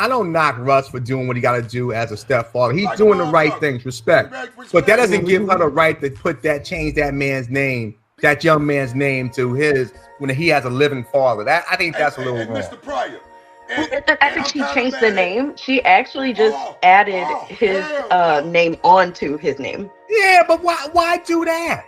Speaker 9: don't knock Russ for doing what he got to do as a stepfather. He's doing the right things. Respect. But that doesn't give her the right to change that man's name, that young man's name to his when he has a living father. I think that's a little wrong.
Speaker 1: Mr. Pryor.
Speaker 11: I think she changed the name. She actually just added his name onto his name.
Speaker 9: Yeah, but why do that?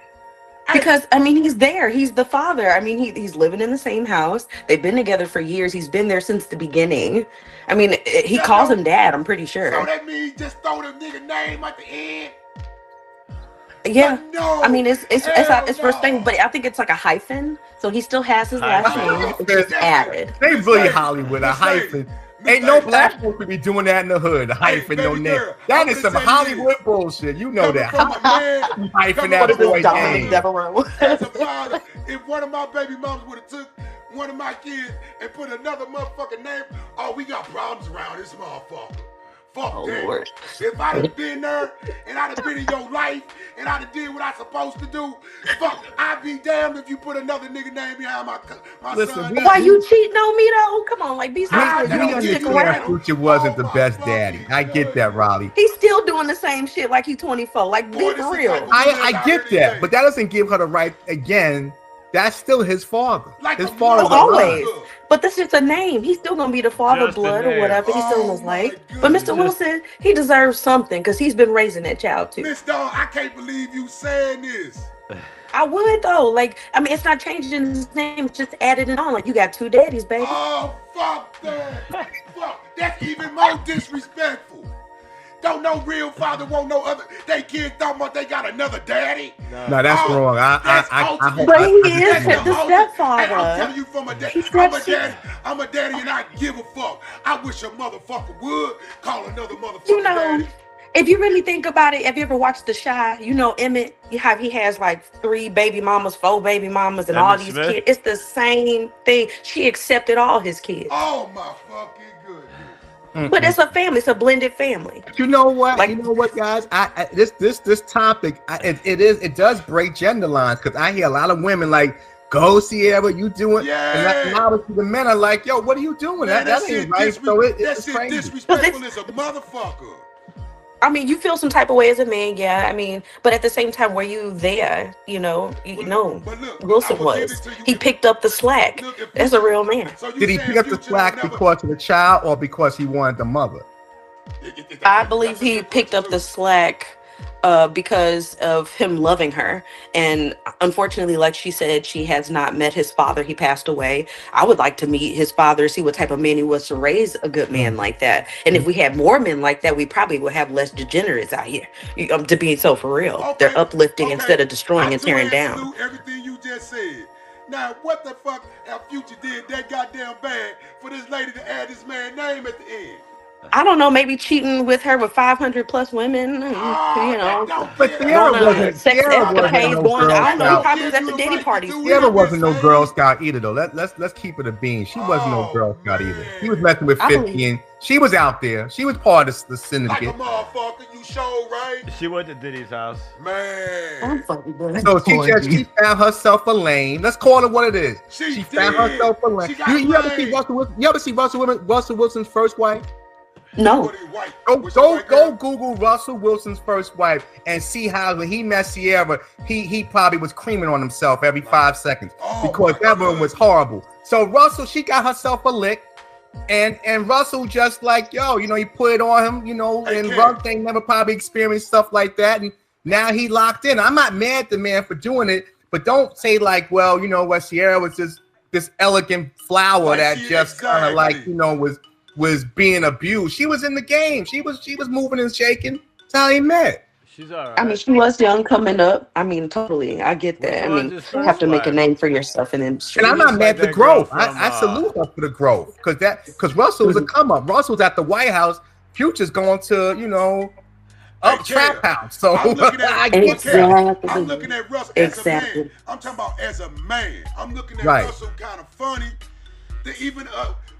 Speaker 11: Because I mean, he's there. He's the father. I mean, he's living in the same house. They've been together for years. He's been there since the beginning. I mean, he calls him dad. I'm pretty sure.
Speaker 1: So that means just throw the nigga name at the end.
Speaker 11: Yeah, I mean it's first thing, but I think it's like a hyphen, so he still has his last name. It's just added.
Speaker 9: They really Hollywood a hyphen. Ain't no black folks be doing that in the hood. A hyphen, no name. That is some Hollywood bullshit. You know that. Hyphen that boy name.
Speaker 1: As a father, if one of my baby moms would have took one of my kids and put another motherfucking name, we got problems around this motherfucker. Fuck that. Lord. If I'd have been there and I'd have been in your life and I'd have did what I supposed to do, fuck, I'd be damned if you put another nigga name behind my son.
Speaker 11: Why you cheating on me though? Come on, like be serious.
Speaker 9: We understand Future wasn't the best daddy. I get that, Raleigh.
Speaker 11: He's still doing the same shit like he's 24. Like be for real.
Speaker 9: I get that, but that doesn't give her the right again. That's still his father. His father
Speaker 11: always. But this is a name. He's still gonna be the father blood or whatever. He's still in his life. But Mr. Wilson, he deserves something because he's been raising that child too.
Speaker 1: Miss Dog, I can't believe you saying this.
Speaker 11: I would though. Like, I mean, it's not changing his name. It's just added it on. Like, you got two daddies, baby.
Speaker 1: Oh fuck that! Fuck, that's even more disrespectful. Don't no real father want no other. They kids talking about they got another daddy.
Speaker 9: No, that's wrong.
Speaker 11: But he is the stepfather.
Speaker 1: I'm telling you from a daddy. I'm a daddy and I give a fuck. I wish a motherfucker would call another motherfucker daddy.
Speaker 11: If you really think about it, have you ever watched The Chi? You know Emmett, he has like 3 baby mamas, 4 baby mamas, and all these kids. It's the same thing. She accepted all his kids.
Speaker 1: Oh my fucking goodness.
Speaker 11: But it's a family. It's a blended family.
Speaker 9: You know what? Like, you know what, guys? This topic, it does break gender lines because I hear a lot of women like, "Go Ciara, you doing?"
Speaker 1: Yeah.
Speaker 9: And obviously the men are like, "Yo, what are you doing?
Speaker 1: Man,
Speaker 9: that ain't right." So it's
Speaker 1: shit disrespectful as a motherfucker.
Speaker 11: I mean, you feel some type of way as a man, yeah. I mean, but at the same time, were you there? You know, Wilson was. He picked up the slack. That's a real man.
Speaker 9: Did he pick up the slack because of the child or because he wanted the mother?
Speaker 11: I believe he picked up the slack because of him loving her. And unfortunately, like she said, she has not met his father. He passed away. I would like to meet his father, see what type of man he was to raise a good man like that. And if we had more men like that, we probably would have less degenerates out here. To be so for real. Okay. They're uplifting instead of destroying and tearing down.
Speaker 1: Everything you just said. Now, what the fuck our Future did that goddamn bad for this lady to add this man's name at the end?
Speaker 11: I don't know, maybe cheating with her with 500 plus women, you know.
Speaker 9: But Ciara wasn't
Speaker 11: going. I don't know, probably at the Diddy parties.
Speaker 9: Ciara wasn't no Girl Scout either, though. Let's keep it a bean. She wasn't no Girl Scout either. He was messing with 50, and she was out there. She was part of the syndicate.
Speaker 1: Like a motherfucker, you show right.
Speaker 2: She went to Diddy's house.
Speaker 1: Man.
Speaker 9: So she found herself a lane. Let's call it what it is. She found herself a lane. You ever see Russell Wilson's first wife?
Speaker 11: No.
Speaker 9: Go Google Russell Wilson's first wife and see how when he met Ciara, he probably was creaming on himself every 5 seconds because that one was horrible. So Russell, she got herself a lick, and Russell just like, yo, you know, he put it on him, you know, and Russ ain't never probably experienced stuff like that, and Now he locked in. I'm not mad at the man for doing it, but don't say like, well, you know what, Sierra was just this elegant flower like that just kind of like, you know, was being abused. She was in the game. She was moving and shaking. That's how he met.
Speaker 2: She's all right.
Speaker 11: I mean, she was young coming up. I mean, totally. I get that. I mean, you have to make a name for yourself in the industry.
Speaker 9: And I'm not mad at the growth. I salute her for the growth because Russell was a come up. Russell's at the White House. Future's going to, you know, up trap house. So
Speaker 1: I'm looking at,
Speaker 11: I get exactly.
Speaker 1: I'm looking at Russell as a man. I'm talking about as a man. I'm looking at Russell kind of funny to even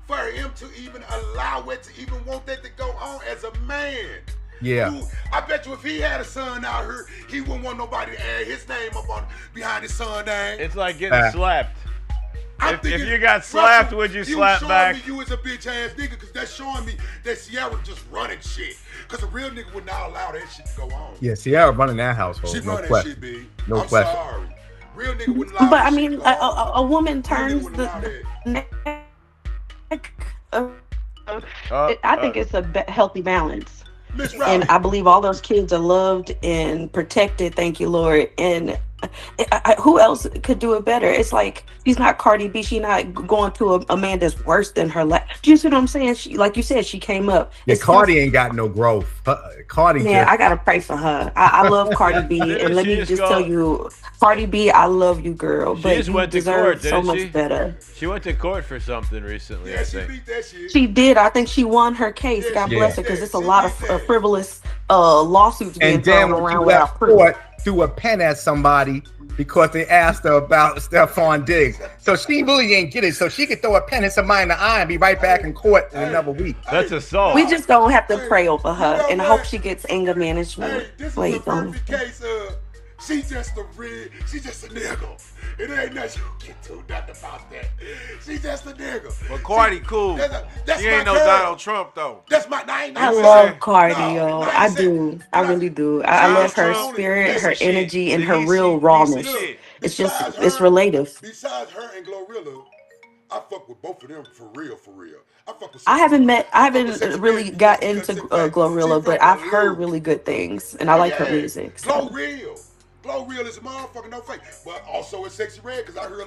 Speaker 1: for him to even allow it to even want that to go on as a man.
Speaker 9: Yeah.
Speaker 1: Dude, I bet you if he had a son out here, he wouldn't want nobody to add his name up on behind his son name.
Speaker 2: It's like getting slapped. If you got slapped, Russell, would you slap back?
Speaker 1: Me you was a bitch ass nigga because that's showing me that Sierra just running shit. Because a real nigga would not allow that shit to go on.
Speaker 9: Yeah, Sierra running that household.
Speaker 1: She running
Speaker 9: question.
Speaker 1: Shit, B.
Speaker 9: No
Speaker 1: I'm
Speaker 9: question.
Speaker 1: Sorry. Real nigga wouldn't allow
Speaker 11: But I
Speaker 1: shit
Speaker 11: mean,
Speaker 1: to go on.
Speaker 11: a woman turns the neck. I think it's a healthy balance. And I believe all those kids are loved and protected. Thank you, Lord. And who else could do it better? It's like she's not Cardi B. She's not going to a man that's worse than her. Do you see what I'm saying? She, like you said, she came up.
Speaker 9: Yeah, Cardi ain't got no growth. Cardi.
Speaker 11: Yeah, I gotta pray for her. I love Cardi B, and let me just tell you, Cardi B, I love you, girl. But you deserve so much better.
Speaker 2: She went to court for something recently.
Speaker 1: Yeah,
Speaker 2: I think.
Speaker 1: she beat that shit.
Speaker 11: She did. I think she won her case. God bless her, because it's a lot of frivolous lawsuits being thrown around without proof.
Speaker 9: Threw a pen at somebody because they asked her about Stephon Diggs. So she really ain't get it. So she could throw a pen at somebody in the eye and be right back in court in another week.
Speaker 2: That's assault.
Speaker 11: We just don't have to pray over her, and I hope she gets anger management.
Speaker 1: Hey, this is a perfect case of she's just a nigga. It ain't nothing you can do nothing about that. She's just a nigga.
Speaker 3: But Cardi cool.
Speaker 1: That's
Speaker 3: she ain't no
Speaker 1: girl.
Speaker 3: Donald Trump though.
Speaker 1: That's my
Speaker 11: I love Cardi, yo. I do. I really do. I love her spirit, her energy, and her real rawness. It's just, it's relative.
Speaker 1: Besides her and Glorilla, I fuck with both of them for real.
Speaker 11: I haven't really got into Glorilla, but I've heard really good things, and I like her music. So.
Speaker 1: Glorilla is a motherfucker, no fake. But also it's Sexy Red, because I heard a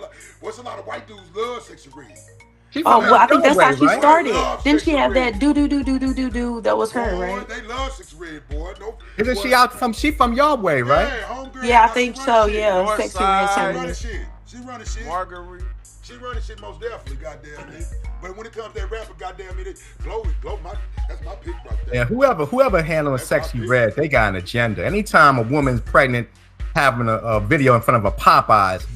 Speaker 1: lot of white dudes love Sexy Red.
Speaker 11: Oh, well, I think that's how she started. Didn't she have that do? That was her, right?
Speaker 1: They love Sexy Red, boy. No,
Speaker 9: isn't she from your way, right?
Speaker 11: Yeah, I think so. Yeah, Sexy Red.
Speaker 1: She running shit.
Speaker 3: Marguerite.
Speaker 1: She running shit most definitely, goddamn me. But when it comes to that rapper, goddamn me, that's my pick right there.
Speaker 9: Yeah, whoever handling Sexy Red, they got an agenda. Anytime a woman's pregnant, having a video in front of a Popeyes,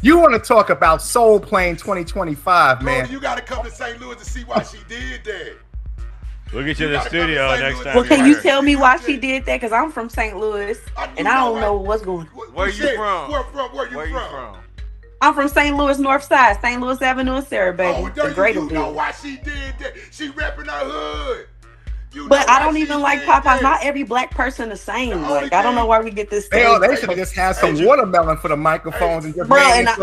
Speaker 9: you want to talk about Soul Plane 2025, man.
Speaker 1: You got to come to St. Louis to see why she did that.
Speaker 2: We'll get you in the studio next time.
Speaker 11: Well, can you tell me why she did that? Because I'm from St. Louis, and I don't know what's going on.
Speaker 3: Where you from?
Speaker 1: Where you from?
Speaker 11: I'm from St. Louis North Side, St. Louis Avenue and Sarah, baby.
Speaker 1: Oh, you know why she did that? She repping her hood.
Speaker 11: But I don't even like Popeyes. Not every black person the same. Like, I don't know why we get this thing.
Speaker 9: They should have just had some watermelon for the microphones and just made it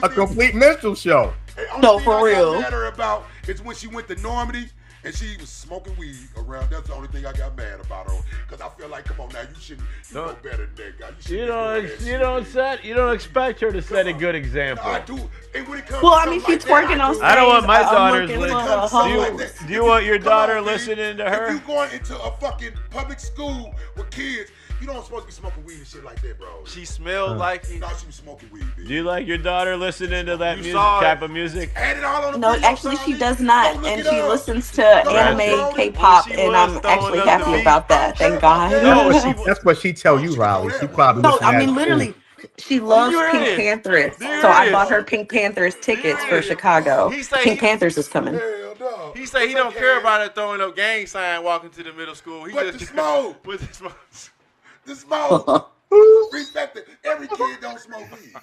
Speaker 9: a complete minstrel show.
Speaker 11: No, for real.
Speaker 1: What I got mad her about is when she went to Normandy and she was smoking weed around. That's the only thing I got mad about her. Because I feel like, come on now, you know better than that guy.
Speaker 2: You don't expect her to set a good example.
Speaker 1: No, I do. And when it comes
Speaker 11: well, I mean, she's twerking on stage.
Speaker 2: I don't want my daughters listening. Do you want your daughter listening to her?
Speaker 1: If you going into a fucking public school with kids, you don't supposed to be smoking weed and shit like that, bro.
Speaker 3: She smelled like it.
Speaker 1: No, she was smoking weed, bitch.
Speaker 2: Do you like your daughter listening to that type of music?
Speaker 1: Add it all on the
Speaker 11: No, actually, she does not, and she listens to anime, K-pop, and I'm actually happy about that. Thank God.
Speaker 9: That's what she tell you, Riley. She probably.
Speaker 11: No, I mean literally. She loves Pink Panthers, so I bought her Pink Panthers tickets for Chicago. Pink Panthers is coming.
Speaker 3: He say he don't care about her throwing up gang sign walking to the middle school. He
Speaker 1: just
Speaker 3: the
Speaker 1: smoke.
Speaker 3: With the smoke.
Speaker 1: The smoke. Respect it. Every kid don't smoke weed.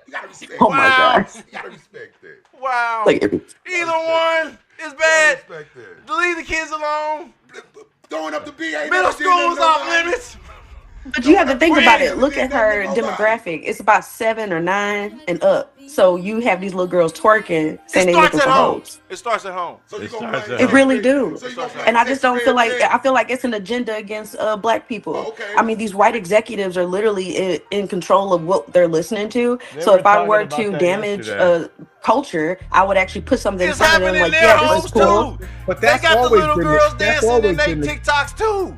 Speaker 1: You gotta respect.
Speaker 11: Oh my God.
Speaker 1: You gotta respect that.
Speaker 3: Wow.
Speaker 11: Like
Speaker 3: either one is bad.
Speaker 1: Respect that.
Speaker 3: Leave the kids alone.
Speaker 1: Throwing up the BA.
Speaker 3: Middle school is off limits.
Speaker 11: But you have to think about it. Look at her demographic. It's about 7 or 9 and up. So you have these little girls twerking, saying they looking for hoes.
Speaker 3: It starts at home.
Speaker 11: It really do. And I just don't feel like, I feel like it's an agenda against black people. I mean, these white executives are literally in control of what they're listening to. So if I were to damage culture, I would actually put something in front of them like, yeah, this is cool.
Speaker 9: But that's
Speaker 3: they got the
Speaker 9: always
Speaker 3: little
Speaker 9: been
Speaker 3: girls
Speaker 9: the, that's
Speaker 3: dancing
Speaker 9: always
Speaker 3: in their
Speaker 9: been
Speaker 3: TikToks too.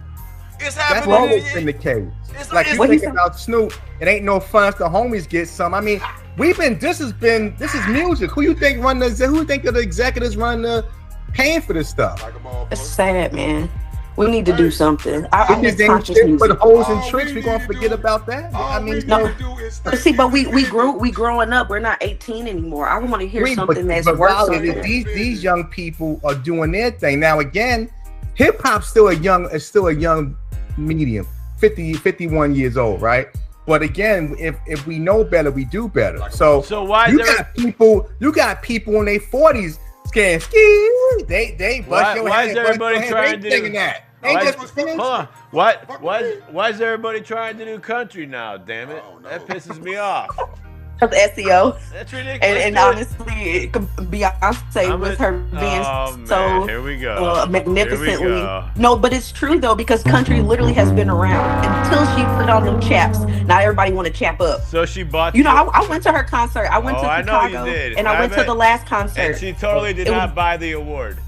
Speaker 3: It's happening.
Speaker 9: That's always been the case. Like you think about Snoop, it ain't no fun if the homies get some. I mean, this is music. Who you think run the? Who you think of the executives run the paying for this stuff?
Speaker 11: It's sad, man. We need to do something. I
Speaker 9: just put holes and tricks. We gonna forget about that? I mean,
Speaker 11: no. See, but we growing up. We're not 18 anymore. I want to hear something that's worth something.
Speaker 9: These young people are doing their thing now. Again, hip hop's still a young medium. 51 years old, right? But again, if we know better, we do better. So why you got people in their 40s scared ski. They bust your
Speaker 2: why
Speaker 9: head.
Speaker 2: Is everybody trying to do
Speaker 9: that?
Speaker 2: Hold on. Why is everybody trying to do country now? Damn it, that pisses me off.
Speaker 11: Of SEO.
Speaker 2: That's ridiculous.
Speaker 11: And honestly, Beyonce with her being so
Speaker 2: here we go.
Speaker 11: Magnificently. No, but it's true though, because country literally has been around until she put on them chaps. Now everybody want to chap up.
Speaker 2: So she bought.
Speaker 11: You know, I went to her concert. I went to Chicago,
Speaker 2: I know you did.
Speaker 11: And I went to the last concert.
Speaker 2: And she totally did not buy the award.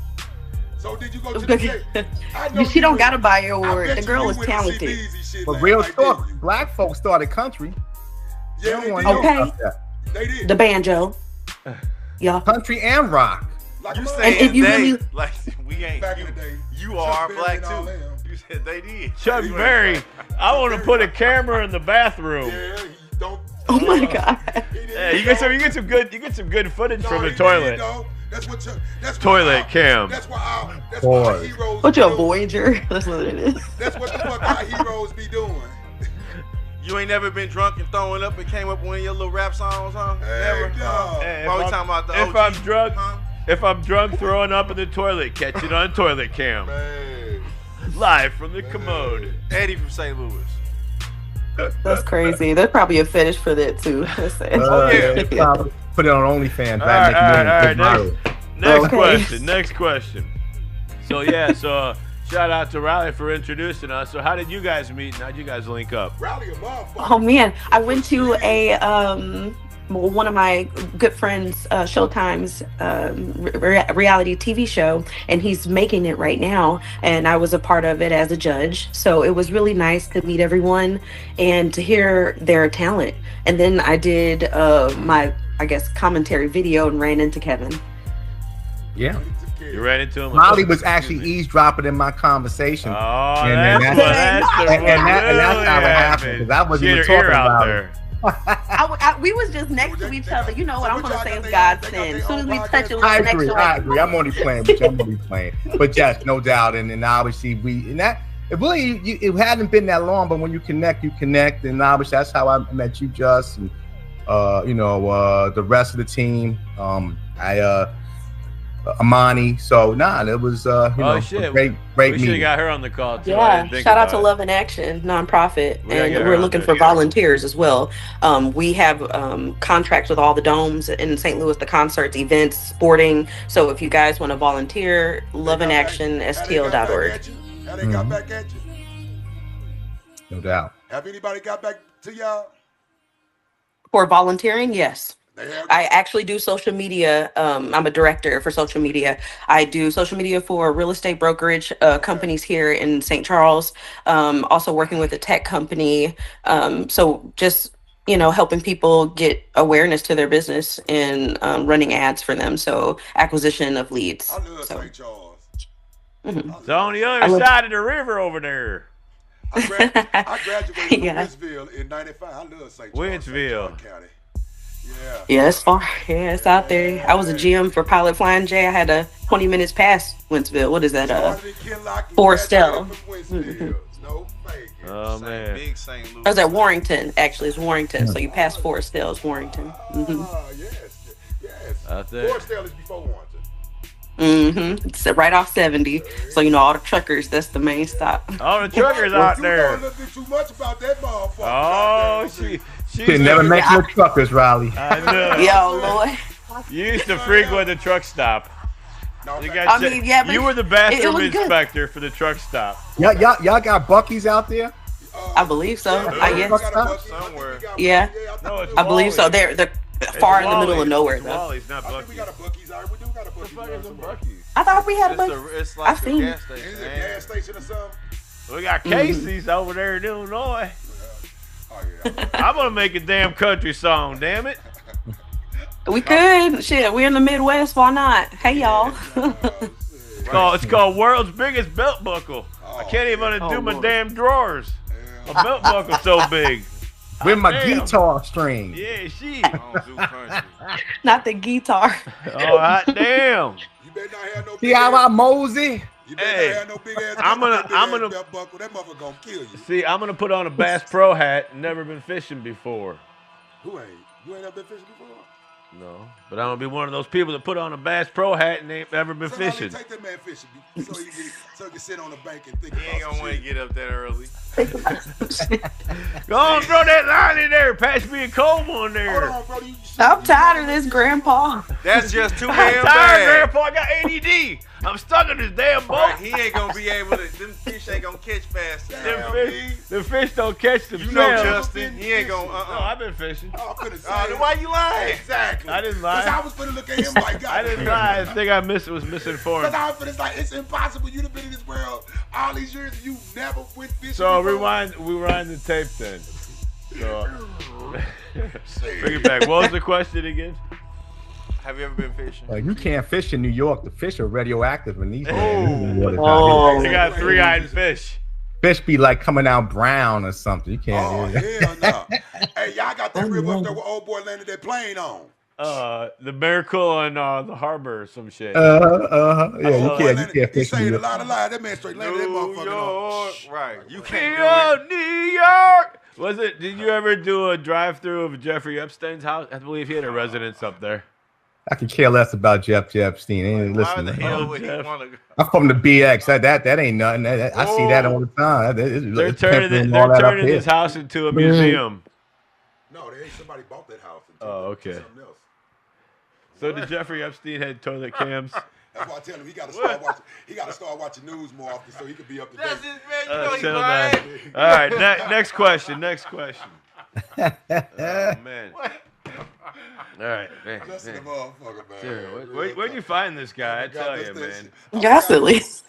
Speaker 1: So did you go to the
Speaker 11: She don't gotta buy your award. The girl is talented.
Speaker 9: But real talk, black folks started country.
Speaker 1: Yeah,
Speaker 11: they did. The banjo. Yeah.
Speaker 9: Country and rock.
Speaker 3: Like you saying they, like we ain't.
Speaker 1: Back in the day.
Speaker 3: You are black too. You said they did.
Speaker 2: Chuck Berry, I want to put a camera in the bathroom.
Speaker 1: Yeah, don't.
Speaker 11: Oh my God.
Speaker 2: Yeah, you get some good footage from the toilet.
Speaker 1: That's
Speaker 2: toilet cam.
Speaker 1: That's why our heroes.
Speaker 11: What's your Voyager? That's what it is.
Speaker 1: That's what the fuck our heroes be doing.
Speaker 3: You ain't never been drunk and throwing up and came up with one of your little rap songs, huh?
Speaker 1: Never.
Speaker 2: Hey, if I'm drunk throwing up in the toilet, catch it on toilet cam.
Speaker 1: Man.
Speaker 2: Live from the commode.
Speaker 3: Eddie from St. Louis.
Speaker 11: That's crazy. There's probably a fetish for that too.
Speaker 9: Put it on OnlyFans.
Speaker 2: All right. Next question. So shout out to Riley for introducing us. So how did you guys meet and how'd you guys link up?
Speaker 11: Oh man, I went to a one of my good friends Showtime's reality TV show, and he's making it right now, and I was a part of it as a judge. So it was really nice to meet everyone and to hear their talent. And then I did my commentary video and ran into Kevin.
Speaker 9: Yeah.
Speaker 2: You ran into him.
Speaker 9: Molly was actually eavesdropping in my conversation.
Speaker 2: Oh,
Speaker 9: and that's how it happened. Because I wasn't even talking about it.
Speaker 11: We was just next to each other. You know what I'm gonna say is God's sin. As soon as we touch it,
Speaker 9: I agree. I'm only playing with you. But yes, no doubt. And obviously it hadn't been that long, but when you connect. And obviously that's how I met you, Just, and the rest of the team. Amani. So it was great
Speaker 2: we should have got her on the call too.
Speaker 11: Yeah, shout out to Love in Action nonprofit, and we're looking for volunteers as well. We have contracts with all the domes in St. Louis, the concerts, events, sporting. So if you guys want to volunteer, loveinaction.stl.org.
Speaker 1: How they got back at you?
Speaker 9: No doubt.
Speaker 1: Have anybody got back to y'all?
Speaker 11: For volunteering, yes. I actually do social media. I'm a director for social media. I do social media for real estate brokerage companies here in St. Charles. Also working with a tech company. So just, helping people get awareness to their business and running ads for them. So acquisition of leads.
Speaker 1: I love St. Charles.
Speaker 2: It's on the other side of the river over there.
Speaker 1: I graduated from Wentzville in '95. I love St. Charles.
Speaker 2: Wentzville.
Speaker 1: County.
Speaker 11: Yeah, it's far. Yeah, it's out there. I was a GM for Pilot Flying J. I had a 20 minutes past Wentzville. What is that? Forestell.
Speaker 2: Oh man.
Speaker 3: Big St. Louis.
Speaker 11: I was at Warrington. Actually, it's Warrington. So you pass Forestell, it's Warrington.
Speaker 1: Yes.
Speaker 2: Out there.
Speaker 1: Forestell is before
Speaker 11: It's right off 70. So, you know, all the truckers, that's the main stop.
Speaker 2: All the truckers out there.
Speaker 1: You know a little bit too much about that motherfucker.
Speaker 2: Oh, she
Speaker 9: never make no truckers, Riley.
Speaker 2: I know.
Speaker 11: Yo, Lord.
Speaker 2: You used to frequent the truck stop.
Speaker 11: I mean, yeah, but
Speaker 2: you were the bathroom
Speaker 11: it was
Speaker 2: inspector for the truck stop.
Speaker 9: Y'all got Buc-ee's out there?
Speaker 11: I believe so. I guess.
Speaker 2: Somewhere.
Speaker 11: Yeah.
Speaker 2: No, it's
Speaker 11: I believe so. They're far in the middle of nowhere,
Speaker 2: it's
Speaker 11: though.
Speaker 2: Wally's, not Buc-ee's.
Speaker 1: We got a Buc-ee's. All right, we do got a Buc-ee's.
Speaker 11: I thought we had a Buc-ee's.
Speaker 3: It's like
Speaker 11: I've
Speaker 3: a
Speaker 11: seen
Speaker 3: gas station.
Speaker 1: Is it a gas station or something?
Speaker 2: We got Casey's over there in Illinois.
Speaker 1: Oh, yeah.
Speaker 2: I'm gonna make a damn country song, damn it.
Speaker 11: We could. Shit, we're in the Midwest. Why not? Hey, y'all.
Speaker 2: It's called World's Biggest Belt Buckle. I can't even undo my damn drawers. My belt buckle's so big.
Speaker 9: With my guitar string.
Speaker 2: Yeah, she.
Speaker 11: Not the guitar.
Speaker 2: Oh, hot damn.
Speaker 1: You better not have no big
Speaker 9: See how I mosey?
Speaker 1: You better not have no big ass.
Speaker 2: I'm gonna
Speaker 1: belt buckle. That motherfucker gonna kill you.
Speaker 2: See, I'm gonna put on a Bass Pro hat. Never been fishing before.
Speaker 1: Who ain't? You ain't ever been fishing before?
Speaker 2: No, but I'm gonna be one of those people that put on a Bass Pro hat and ain't ever been fishing.
Speaker 1: Take that man fishing so he can sit on the bank and think
Speaker 3: He ain't gonna want to get up that early.
Speaker 2: Go on, throw that line in there. Pass me a cold one there.
Speaker 1: Hold on, bro.
Speaker 11: I'm tired of this, Grandpa.
Speaker 3: That's just too
Speaker 2: I'm
Speaker 3: damn
Speaker 2: tired,
Speaker 3: bad.
Speaker 2: Grandpa. I got ADD. I'm stuck in this damn boat.
Speaker 3: Right, he ain't gonna be able to. Them fish ain't gonna catch fast.
Speaker 2: The fish don't catch themselves.
Speaker 3: You know, Justin, he ain't gonna.
Speaker 2: No, I've been fishing.
Speaker 1: Oh, I couldn't say.
Speaker 3: Then why you lying?
Speaker 1: Exactly.
Speaker 2: I didn't lie.
Speaker 1: Because I was gonna look at him like, God.
Speaker 2: I didn't lie. I think I was misinformed.
Speaker 1: Because I was gonna like, it's impossible. You've been in this world all these years. You never went fishing.
Speaker 2: So
Speaker 1: before.
Speaker 2: rewind the tape then. So bring it back. What was the question again?
Speaker 3: Have you ever been fishing?
Speaker 9: Like, you can't fish in New York. The fish are radioactive in these.
Speaker 2: They got 3-eyed fish.
Speaker 9: Fish be like coming out brown or something. You can't.
Speaker 1: Oh hell no! Hey, y'all got that river up there where old boy landed that plane on.
Speaker 2: The Miracle and the harbor or some shit.
Speaker 9: Yeah, you can't
Speaker 1: He
Speaker 9: fish in
Speaker 1: saying
Speaker 9: New
Speaker 1: a
Speaker 9: York.
Speaker 1: lot of lies. That man straight landed that motherfucker on.
Speaker 3: Right. You can't do it.
Speaker 2: New York. Was it? Did you ever do a drive-through of Jeffrey Epstein's house? I believe he had a residence up there.
Speaker 9: I could care less about Jeff Epstein. Ain't
Speaker 3: Why
Speaker 9: listen.
Speaker 3: the hell would he want to go?
Speaker 9: I'm from the BX. That ain't nothing. I see that all the time.
Speaker 2: They're turning his house into a museum.
Speaker 1: No, somebody bought that house.
Speaker 2: Oh, okay. So did Jeffrey Epstein had toilet cams?
Speaker 1: That's why I tell him he got to start watching. He got to start watching news more often so he can be up to date.
Speaker 3: That's his man. You know he's lying.
Speaker 2: All right, next question. Oh man. All right, man.
Speaker 1: Justin the motherfucker, man.
Speaker 2: Dude, where'd you find this guy? I tell you, man.
Speaker 11: Gossiply.
Speaker 1: He's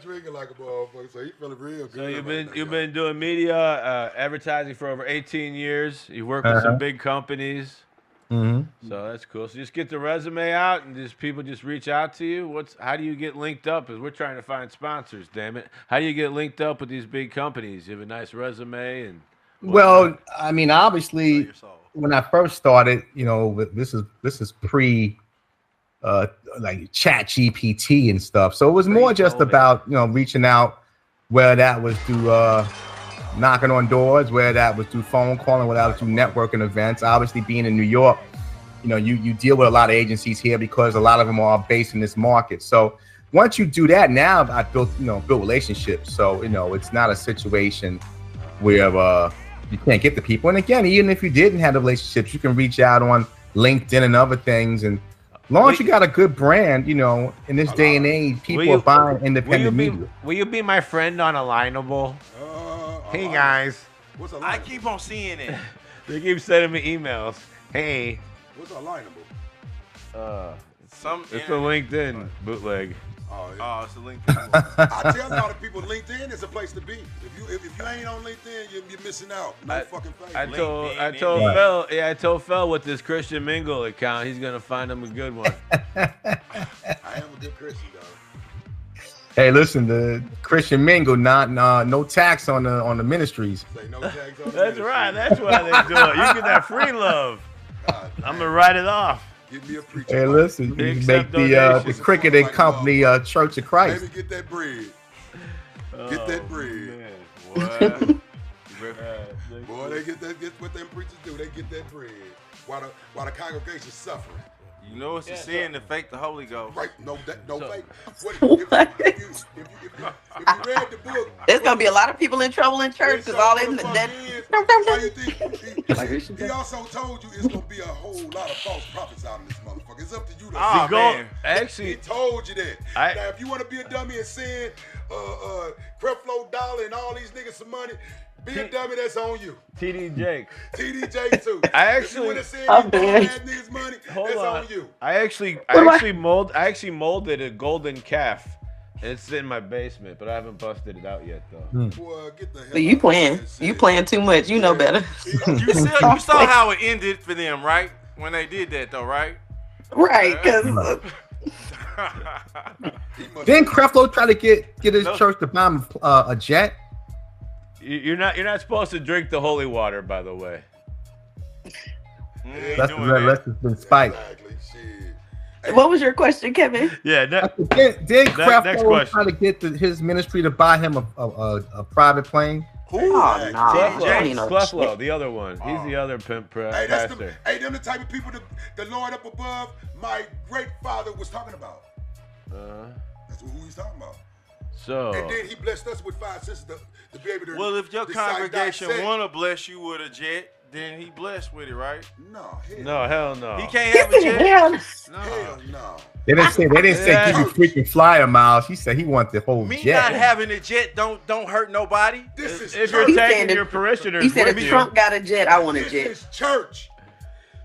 Speaker 1: drinking like a motherfucker, so he's feeling real good.
Speaker 2: So you've been doing media advertising for over 18 years. You work with some big companies.
Speaker 9: Mm-hmm.
Speaker 2: So that's cool. So just get the resume out and people just reach out to you. How do you get linked up? Because we're trying to find sponsors, damn it. How do you get linked up with these big companies? You have a nice resume and
Speaker 9: well, I mean, obviously when I first started, this is pre like Chat GPT and stuff. So it was more just about, reaching out, whether that was through knocking on doors, whether that was through phone calling, whether that was through networking events. Obviously being in New York, you deal with a lot of agencies here because a lot of them are based in this market. So once you do that, now I built relationships. So, it's not a situation where you can't get the people. And again, even if you didn't have the relationships, you can reach out on LinkedIn and other things. And as long as you got a good brand, in this day and age, people are buying independent media.
Speaker 2: Will you be my friend on Alignable? Hey guys.
Speaker 3: I keep on seeing it.
Speaker 2: They keep sending me emails. Hey.
Speaker 1: What's Alignable?
Speaker 2: It's a LinkedIn bootleg.
Speaker 1: Oh, yeah.
Speaker 3: It's a LinkedIn.
Speaker 1: I tell a lot of people LinkedIn is a place to be. If you ain't on LinkedIn, you're missing out. No fucking face.
Speaker 2: I told Phil with this Christian Mingle account, he's gonna find him a good one.
Speaker 1: I am a good Christian, dog.
Speaker 9: Hey, listen, the Christian Mingle, no tax on the ministries.
Speaker 1: Say no tax on the
Speaker 2: That's right. That's why they do it. You get that free love. I'm gonna write it off.
Speaker 1: Give me a preacher.
Speaker 9: Hey, listen, you make the cricketing company Church of Christ.
Speaker 1: Baby, get that bread. Get that bread. Boy, they get what them preachers do. They get that bread while the congregation's suffering.
Speaker 3: You know it's a sin to fake the Holy Ghost.
Speaker 1: Right? No fake.
Speaker 11: What?
Speaker 1: If you read the book,
Speaker 11: There's gonna be a lot of people in trouble in church because all they
Speaker 1: he also told you it's gonna be a whole lot of false prophets out in this motherfucker. It's up to you to
Speaker 2: Actually,
Speaker 1: he told you that. Now, if you want to be a dummy and send Creflo Dollar and all these niggas some money, be a dummy. That's on you.
Speaker 2: TD Jakes.
Speaker 1: TD Jakes too.
Speaker 2: I actually.
Speaker 1: If you want to send these niggas money, that's on you.
Speaker 2: I actually molded a golden calf. It's in my basement, but I haven't busted it out yet, though.
Speaker 1: Boy, get the hell
Speaker 11: But you playing. You playing too much. You know better.
Speaker 3: You saw how it ended for them, right? When they did that, though, right?
Speaker 11: Right, because
Speaker 9: Didn't Creflo try to get his church to buy him a jet?
Speaker 2: You're not supposed to drink the holy water, by the way.
Speaker 9: That's just been spiked.
Speaker 11: what was your question, Kevin?
Speaker 2: Yeah.
Speaker 9: Didn't
Speaker 2: next
Speaker 9: Creflo
Speaker 2: question.
Speaker 9: try to get his ministry to buy him a private plane?
Speaker 2: Creflo, the other one. He's the other pimp pastor.
Speaker 1: Them the type of people the Lord up above, my great father was talking about. That's who he's talking about.
Speaker 2: So.
Speaker 1: And then he blessed us with 5 cents to be able to.
Speaker 3: Well, if your congregation want to bless you with a jet, then he blessed with it, right?
Speaker 1: No,
Speaker 2: hell no.
Speaker 3: He can't have a jet.
Speaker 1: Hell no.
Speaker 9: They didn't say give you freaking flyer miles. He said he wanted the whole
Speaker 3: Me
Speaker 9: jet.
Speaker 3: not having a jet don't hurt nobody.
Speaker 1: This is
Speaker 2: if you're taking your parishioners
Speaker 11: He said
Speaker 2: with
Speaker 11: if
Speaker 2: you.
Speaker 11: Trump got a jet, I want a
Speaker 1: This
Speaker 11: jet.
Speaker 1: is church.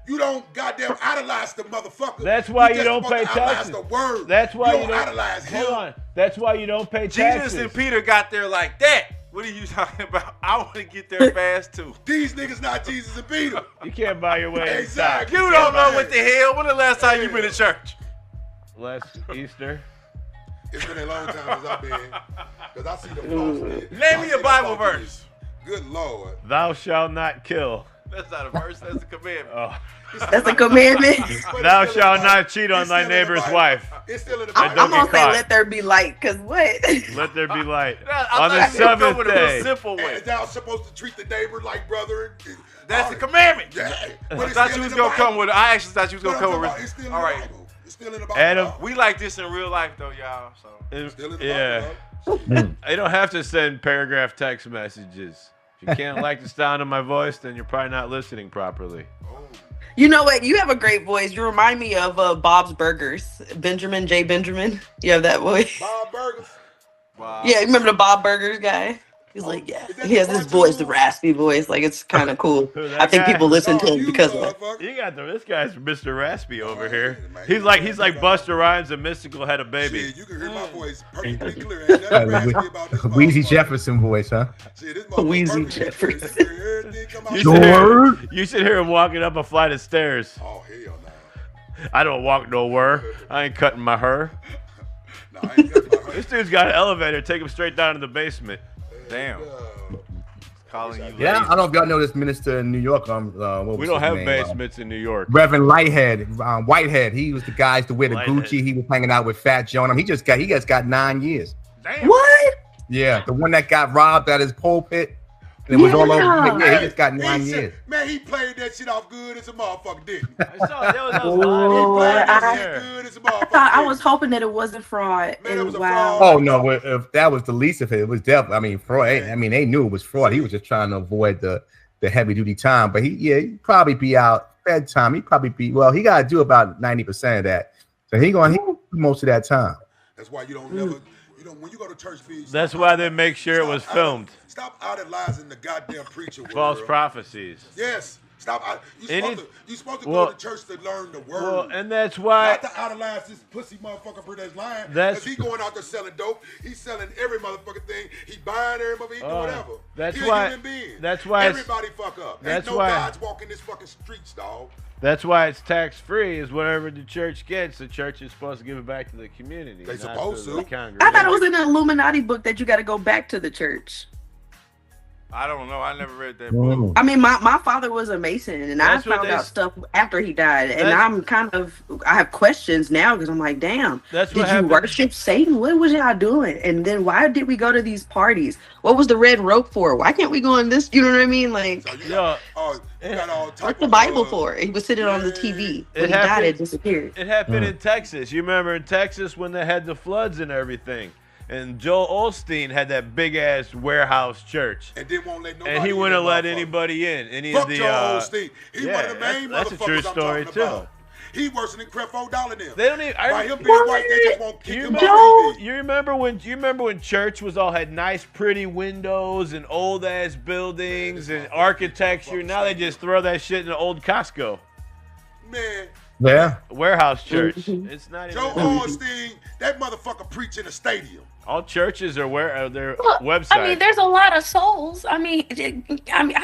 Speaker 1: You don't goddamn idolize the motherfucker.
Speaker 2: That's why you
Speaker 1: just
Speaker 2: don't pay
Speaker 1: supposed to idolize
Speaker 2: taxes.
Speaker 1: The word.
Speaker 2: That's why
Speaker 1: you
Speaker 2: you
Speaker 1: don't
Speaker 2: don't
Speaker 1: idolize him.
Speaker 2: Hold on. That's why you don't pay taxes.
Speaker 3: Jesus and Peter got there like that. What are you talking about? I want to get there fast too.
Speaker 1: These niggas not Jesus and Peter.
Speaker 2: You can't buy your way inside.
Speaker 1: Exactly.
Speaker 3: You don't know what the hell. When the last time you been to church?
Speaker 2: Last Easter.
Speaker 1: It's been a long time since I've been. Because I see the false.
Speaker 3: Name me a Bible verse.
Speaker 1: Good Lord.
Speaker 2: Thou shalt not kill.
Speaker 3: That's not a verse. That's a commandment.
Speaker 2: Oh.
Speaker 11: That's a commandment.
Speaker 2: Thou shalt not cheat on thy neighbor's wife.
Speaker 1: It's still in the
Speaker 11: I'm
Speaker 1: Bible.
Speaker 11: gonna say let there be light, cause what?
Speaker 2: Let there be light.
Speaker 3: I
Speaker 2: On the
Speaker 3: thought you were going
Speaker 2: seventh
Speaker 3: with a
Speaker 2: day.
Speaker 3: real simple way.
Speaker 1: And thou supposed to treat the neighbor like brother.
Speaker 3: That's a commandment.
Speaker 1: Yeah.
Speaker 3: I thought you was gonna come with. I actually thought you was gonna come with.
Speaker 1: It's still in
Speaker 3: All
Speaker 1: the
Speaker 3: right.
Speaker 1: Bible. It's still in the Bible.
Speaker 2: Adam,
Speaker 3: We like this in real life though, y'all. So
Speaker 1: Still in the
Speaker 2: yeah.
Speaker 1: Bible.
Speaker 2: I don't have to send paragraph text messages. If you can't like the sound of my voice, then you're probably not listening properly.
Speaker 11: You know what? You have a great voice. You remind me of Bob's Burgers. Benjamin J. Benjamin. You have that voice.
Speaker 1: Bob Burgers.
Speaker 3: wow.
Speaker 11: Yeah, you remember the Bob Burgers guy? He's like, yeah. He has this voice, the raspy voice. Like, it's kind of cool.
Speaker 2: That
Speaker 11: I think
Speaker 2: guy?
Speaker 11: people listen to him because of that.
Speaker 2: You got this guy's Mr. Raspy over here. He's like Busta Rhymes and Mystical had a baby.
Speaker 1: Shit, you can hear my voice perfectly clear. Ain't nothing raspy about this
Speaker 9: Wheezy
Speaker 1: motherfucker.
Speaker 9: Jefferson voice, huh?
Speaker 1: Shit, this motherfucker
Speaker 11: Wheezy
Speaker 1: perfectly
Speaker 11: Jefferson.
Speaker 1: clear. Everything come out
Speaker 2: You should hear him walking up a flight of stairs.
Speaker 1: Oh, hell no.
Speaker 2: I don't walk nowhere. I ain't cutting my hair.
Speaker 1: No, I ain't got my
Speaker 2: This dude's got an elevator. Take him straight down to the basement.
Speaker 3: Damn. Calling you.
Speaker 9: Yeah,
Speaker 3: lazy.
Speaker 9: I don't know if y'all know this minister in New York. What was
Speaker 2: We don't
Speaker 9: his
Speaker 2: have
Speaker 9: name?
Speaker 2: basements in New York.
Speaker 9: Reverend Whitehead. He was the guy used to wear the
Speaker 2: Whitehead.
Speaker 9: Gucci. He was hanging out with Fat Joe. He just got 9 years.
Speaker 3: Damn.
Speaker 11: What?
Speaker 9: Yeah, the one that got robbed at his pulpit. And it was all over. Yeah, he just got 9 years.
Speaker 1: Man, he played that shit off good as a motherfucker, didn't he?
Speaker 2: I saw there was
Speaker 1: He played that shit good as a motherfucker.
Speaker 12: I
Speaker 1: didn't
Speaker 12: was hoping that it wasn't fraud.
Speaker 1: Man, it was a
Speaker 12: wow.
Speaker 1: fraud.
Speaker 9: Oh no, if that was the least of it, it was definitely. Fraud. I mean, they knew it was fraud. He was just trying to avoid the heavy duty time. But he'd probably be out Fed time. He'd probably be he got to do about 90% of that. So he do most of that time.
Speaker 1: That's why you don't never. When you go to church feeds.
Speaker 2: That's why they make sure it was filmed.
Speaker 1: Stop idolizing the goddamn preacher.
Speaker 2: False
Speaker 1: world.
Speaker 2: prophecies.
Speaker 1: Yes. Stop. You're supposed to
Speaker 2: Well,
Speaker 1: go to church to learn the word.
Speaker 2: Well, and that's why.
Speaker 1: Not to idolize this pussy motherfucker that's lying.
Speaker 2: That's-
Speaker 1: Because he going out there selling dope. He's selling every motherfucking thing. He buying every motherfucker. He doing whatever.
Speaker 2: That's
Speaker 1: He's
Speaker 2: why-
Speaker 1: a human being.
Speaker 2: that's why it's-
Speaker 1: everybody fuck up.
Speaker 2: that's
Speaker 1: Ain't no
Speaker 2: why-
Speaker 1: gods walking this fucking streets, dog.
Speaker 2: That's why it's tax free. Is whatever the church gets, the church is supposed to give it back to the community.
Speaker 1: They
Speaker 2: not
Speaker 1: supposed
Speaker 2: to.
Speaker 1: to.
Speaker 2: The
Speaker 12: I thought it was in the Illuminati book that you got to go back to the church.
Speaker 3: I don't know. I never read that book.
Speaker 11: I mean, my father was a Mason, and I found out stuff after he died. And I have questions now because I'm like, damn, did you worship Satan? What was y'all doing? And then why did we go to these parties? What was the red rope for? Why can't we go on this? You know what I mean? Like, what's the Bible for? He was sitting on the TV. When he died, it disappeared.
Speaker 2: It happened in Texas. You remember in Texas when they had the floods and everything? And Joel Osteen had that big ass warehouse church,
Speaker 1: and didn't want to let nobody.
Speaker 2: And he wouldn't let anybody in. And he's the
Speaker 1: Joel Osteen. He's one of the main motherfuckers.
Speaker 2: That's a true story too.
Speaker 1: About. He worse than Creflo Dollar them.
Speaker 2: They don't even.
Speaker 1: By him being white, they just won't kick him off.
Speaker 2: You remember when church was all had nice, pretty windows and old ass buildings and architecture. Now they just throw that shit in the old Costco.
Speaker 1: Man.
Speaker 9: Yeah.
Speaker 2: Warehouse church. It's not even.
Speaker 1: Joel Osteen, that motherfucker preach in a stadium.
Speaker 2: All churches are their websites.
Speaker 11: I mean, there's a lot of souls. I mean, I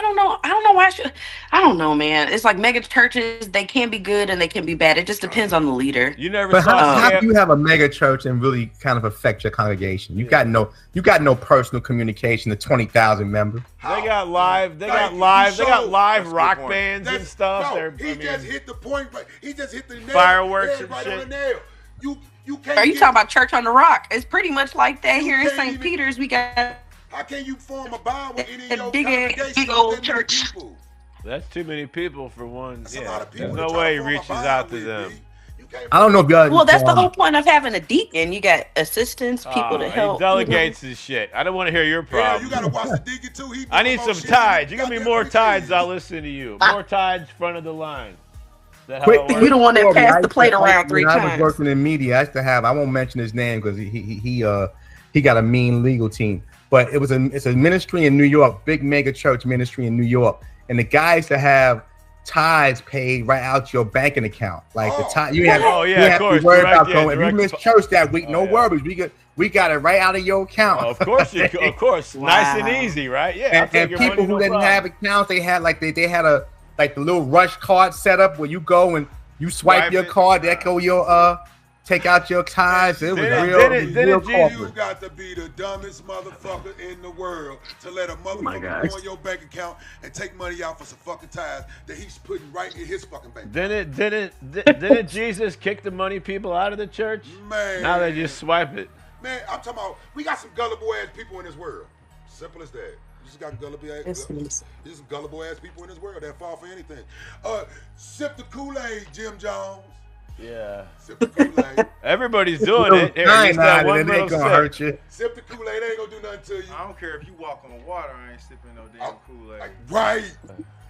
Speaker 11: don't know. I don't know, man. It's like mega churches. They can be good and they can be bad. It just depends on the leader.
Speaker 2: You never
Speaker 9: But
Speaker 2: saw.
Speaker 9: how do you have a mega church and really kind of affect your congregation? You got no personal communication to 20,000 members.
Speaker 2: They got live rock bands and stuff.
Speaker 1: No, he just hit the point. He just hit the nail.
Speaker 2: Fireworks and
Speaker 1: right
Speaker 2: shit.
Speaker 1: on the nail. You can't.
Speaker 11: Are you talking about Church on the Rock? It's pretty much like that here in St. Peter's. We got.
Speaker 1: How can you form a bond with any of your
Speaker 11: big old church?
Speaker 2: That's too many people for one.
Speaker 1: That's a lot of people.
Speaker 2: There's no way he reaches out to them.
Speaker 9: I don't know if y'all.
Speaker 11: Well, that's the whole point of having a deacon. You got assistants, people to help.
Speaker 2: He delegates his shit. I don't want to hear your problem.
Speaker 1: Yeah, you gotta watch the deacon too.
Speaker 2: I need some tides. You give me more tides, I'll listen to you. More tides, front of the line.
Speaker 11: You don't want to pass the plate around three times.
Speaker 9: I was working in media. I used to have. I won't mention his name because he got a mean legal team. But it's a ministry in New York, big mega church ministry in New York, and the guy used to have tithes paid right out your banking account. Like the tithe, you have to worry about going. If you miss church that week, no worries. We got it right out of your account.
Speaker 2: Of course, nice and easy, right? Yeah.
Speaker 9: And people who didn't have accounts, they had they had a the little rush card set up where you go and you swipe your card, that go your take out your tithes. It was real corporate.
Speaker 1: You got to be the dumbest motherfucker in the world to let a motherfucker go on your bank account and take money out for some fucking tithes that he's putting right in his fucking bank.
Speaker 2: Didn't Jesus kick the money people out of the church?
Speaker 1: Man.
Speaker 2: Now they just swipe it.
Speaker 1: Man, I'm talking about we got some gullible ass people in this world. Simple as that. You just got gullible ass people in this world that fall for anything. Sip the Kool-Aid, Jim Jones.
Speaker 2: Yeah.
Speaker 1: Sip the Kool-Aid.
Speaker 2: Everybody's doing it.
Speaker 9: It ain't gonna hurt you.
Speaker 1: Sip the Kool-Aid, ain't gonna do nothing to you.
Speaker 3: I don't care if you walk on the water, I ain't sipping no damn Kool-Aid.
Speaker 1: Right.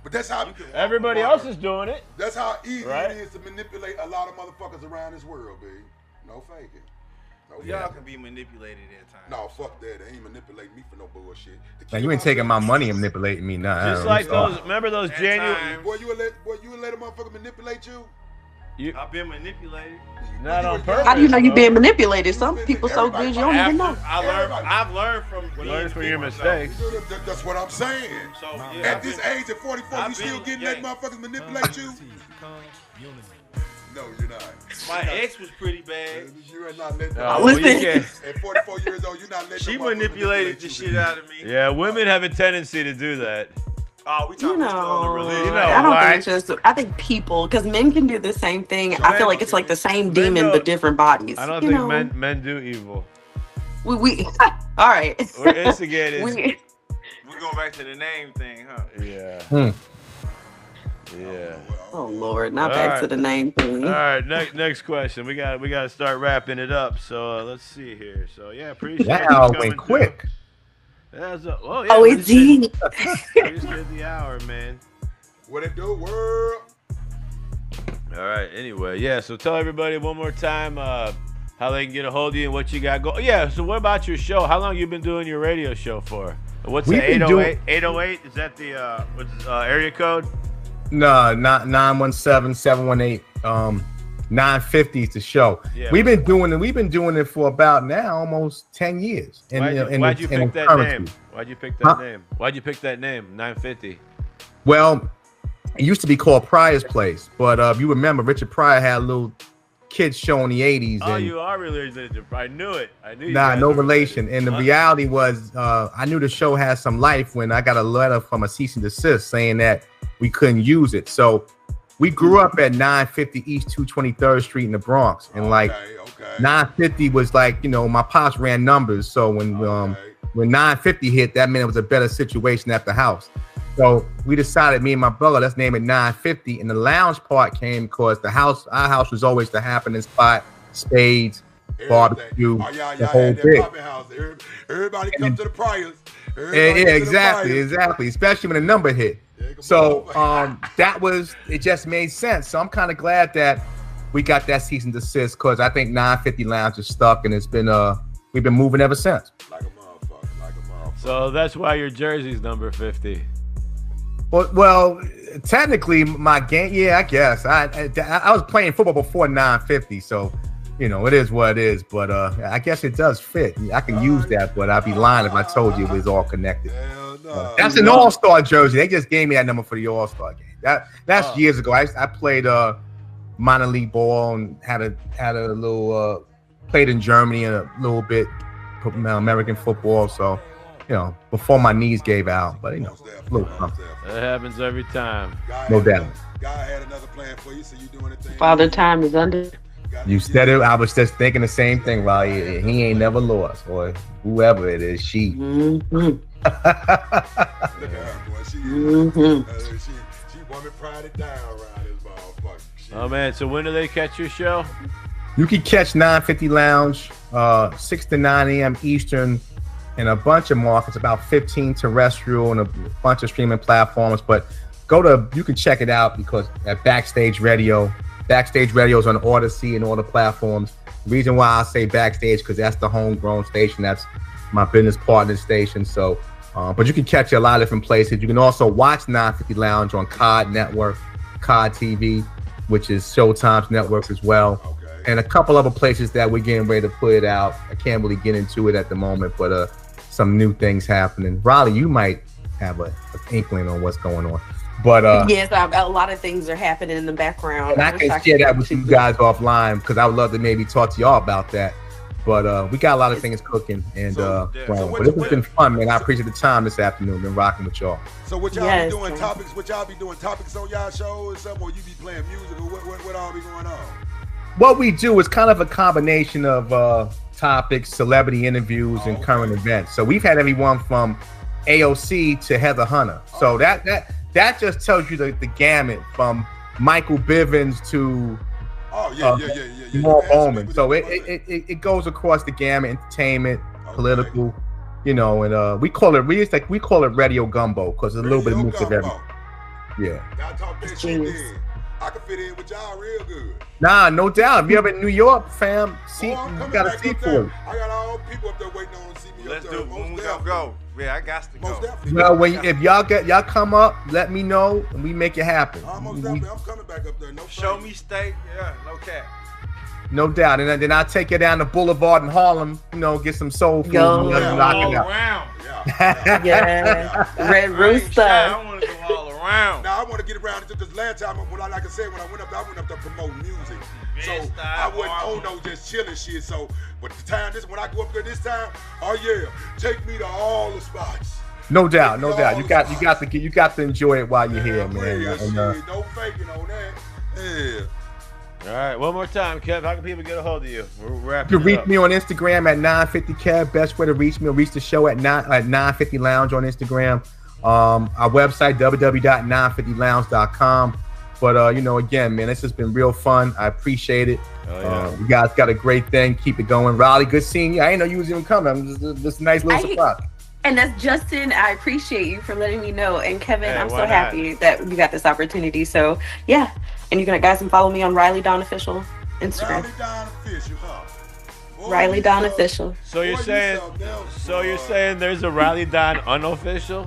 Speaker 1: But that's how
Speaker 2: everybody else is doing it.
Speaker 1: That's how easy it is to manipulate a lot of motherfuckers around this world, baby. No faking.
Speaker 3: Y'all can be manipulated at times.
Speaker 1: No, fuck that. They ain't manipulating me for no bullshit.
Speaker 9: Man, you ain't taking my money and manipulating me now.
Speaker 2: Just like those, remember those January?
Speaker 1: Boy, you would let a motherfucker manipulate you?
Speaker 3: I've been manipulated.
Speaker 2: Not on purpose.
Speaker 11: How do you know you're being manipulated? Some people so good you don't even know.
Speaker 3: I've learned from
Speaker 2: your mistakes.
Speaker 1: That's what I'm saying.
Speaker 3: So
Speaker 1: at this age, at 44, you still getting that motherfuckers manipulate you? No, you're not.
Speaker 3: My ex was pretty bad.
Speaker 1: You are not letting
Speaker 11: Listen.
Speaker 1: at 44 years old, you're not letting
Speaker 3: she manipulated the shit out of me.
Speaker 2: Yeah, women have a tendency to do that.
Speaker 3: Oh, we talking about the religion.
Speaker 11: I don't think it's just. I think people, because men can do the same thing. I feel like it's like the same demon but different bodies.
Speaker 2: I don't think men do evil.
Speaker 11: We all right.
Speaker 2: We're instigated.
Speaker 3: We're going back to the name thing, huh?
Speaker 2: Yeah. Yeah.
Speaker 11: Oh Lord, not back to the name thing.
Speaker 2: All right, next question. We got to start wrapping it up. So let's see here. So yeah, appreciate
Speaker 9: that all went quick.
Speaker 11: It did.
Speaker 2: We just did the hour, man.
Speaker 1: What it do, world?
Speaker 2: All right. Anyway, yeah. So tell everybody one more time how they can get a hold of you and what you got going. Yeah. So what about your show? How long you been doing your radio show for? What's the 808? 808? Is that the area code?
Speaker 9: No, not 917-718. 950 is the show. Yeah. We've been doing it for about now almost 10 years.
Speaker 2: Why'd you pick that name? Why'd you pick that name? Why'd you pick that name? 950.
Speaker 9: Well, it used to be called Pryor's Place, but you remember Richard Pryor had a little kids show in the 80s.
Speaker 2: Oh,
Speaker 9: and
Speaker 2: you are related to. I knew it. I knew.
Speaker 9: Nah, no relation. And the reality was, I knew the show had some life when I got a letter from a cease and desist saying that we couldn't use it. So we grew up at 950 East 223rd Street in the Bronx, and like 950 was like, you know, my pops ran numbers. So when 950 hit, that meant it was a better situation at the house. So we decided, me and my brother, let's name it 950. And the lounge part came because our house was always the happening spot, spades, barbecue, the whole bit.
Speaker 1: Everybody come to the Pryors.
Speaker 9: Yeah, exactly. Especially when the number hit. So it just made sense. So I'm kind of glad that we got that cease and desist, because I think 950 Lounge is stuck, and it's been we've been moving ever since.
Speaker 1: Like a motherfucker.
Speaker 2: So that's why your jersey's number 50.
Speaker 9: Well, technically my game, yeah, I guess. I was playing football before 950, so you know, it is what it is. But I guess it does fit. I can use that, but I'd be lying if I told you it was all connected. That's an all-star jersey. They just gave me that number for the all-star game. That's years ago. I played minor league ball and had a little played in Germany and a little bit American football. So, you know, before my knees gave out, but you know, a little something.
Speaker 2: That happens every time.
Speaker 9: No doubt.
Speaker 1: God had another plan for you, so you doing anything?
Speaker 11: Father Time is under.
Speaker 9: You said it. I was just thinking the same thing, Riley. He ain't never lost, or whoever it is, she.
Speaker 11: Mm-hmm.
Speaker 1: Look at her, boy. She woman pride it down around this motherfucker.
Speaker 2: Oh man, so when do they catch your show?
Speaker 9: You can catch 950 Lounge 6 to 9 a.m. Eastern in a bunch of markets, about 15 terrestrial and a bunch of streaming platforms. But you can check it out because at Backstage Radio is on Odyssey and all the platforms. The reason why I say Backstage, because that's the homegrown station. That's my business partner station. So, but you can catch it a lot of different places. You can also watch 950 Lounge on COD Network, COD TV, which is Showtime's network as well. Okay. And a couple other places that we're getting ready to put it out. I can't really get into it at the moment, but some new things happening. Riley, you might have an inkling on what's going on. But
Speaker 11: yes, a lot of things are happening in the background.
Speaker 9: And I can share that with you guys offline, because I would love to maybe talk to y'all about that. But we got a lot of things cooking, and but it's been fun, man. I appreciate the time this afternoon. Been rocking with y'all.
Speaker 1: So what y'all be doing topics? What y'all be doing topics on y'all show or something? Or you be playing music, or what all be going on?
Speaker 9: What we do is kind of a combination of topics, celebrity interviews, and current events. So we've had everyone from AOC to Heather Hunter. So that just tells you the gamut from Michael Bivins to More Bowman. So it goes across the gamut: entertainment, political, you know, and we call it radio gumbo because there's a little bit of mix of everything. Yeah.
Speaker 1: Y'all talk that shit then. I can fit in with y'all real good.
Speaker 9: Nah, no doubt. If you ever in New York, fam, you got a seat for it.
Speaker 1: I got all people up there waiting on to see me.
Speaker 3: Let's do it when we go. Yeah, I got to go.
Speaker 9: Well, if y'all come up, let me know and we make it happen.
Speaker 1: I'm coming back up there. No
Speaker 3: show me state. Yeah, no cap.
Speaker 9: No doubt. And then I'll take you down the Boulevard in Harlem, you know, get some soul food.
Speaker 3: All around.
Speaker 11: Yeah. Red Rooster.
Speaker 3: I want to go all around.
Speaker 1: Now I want to get around it because last time, like I said, when I went up there to promote music. So I wasn't on no just chilling shit. So, but when I go up there this time, oh yeah, take me to all the spots.
Speaker 9: No doubt. You got to enjoy it while you're here, man.
Speaker 1: No faking on that. Yeah.
Speaker 2: All right, one more time, Kev. How can people get a hold of you? We're wrapping
Speaker 9: You can reach me on Instagram at 950Kev. Best way to reach me, or reach the show at 950 Lounge on Instagram. Our website, www.950lounge.com. But, you know, again, man, this has been real fun. I appreciate it. You guys got a great thing. Keep it going. Riley, good seeing you. I didn't know you was even coming. Just a nice little surprise.
Speaker 11: And that's Justin. I appreciate you for letting me know. And Kevin, I'm so happy that you got this opportunity. So, yeah. And you guys can follow me on Riley Dawn Official Instagram.
Speaker 1: Riley Dawn Official, huh?
Speaker 11: Riley Dawn Official.
Speaker 2: So you're saying there's a Riley Dawn unofficial?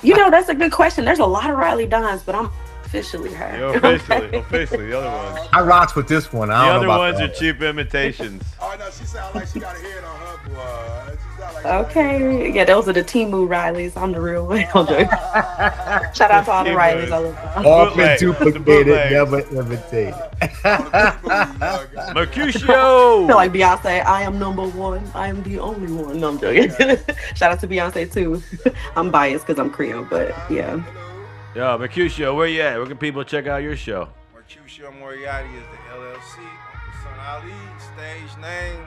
Speaker 11: You know, that's a good question. There's a lot of Riley Dons, but I'm officially her.
Speaker 2: You're officially. The other ones.
Speaker 9: I rocks with this one.
Speaker 2: The other ones are cheap imitations.
Speaker 1: Oh no, she sounds like she got a head on her boy. She sound
Speaker 11: Okay. Yeah, those are the Temu Rileys. I'm the real one. I'm joking. Shout out to all the Rileys. I love them.
Speaker 9: Often duplicated, never imitated.
Speaker 2: Mercutio.
Speaker 11: I feel like Beyonce, I am number one. I am the only one. No, I'm joking. Shout out to Beyonce too. I'm biased because I'm Creole, but yeah.
Speaker 2: Yo, Mercutio, where you at? Where can people check out your show?
Speaker 3: Mercutio Moriarty is the LLC. Uncle Son Ali, stage name.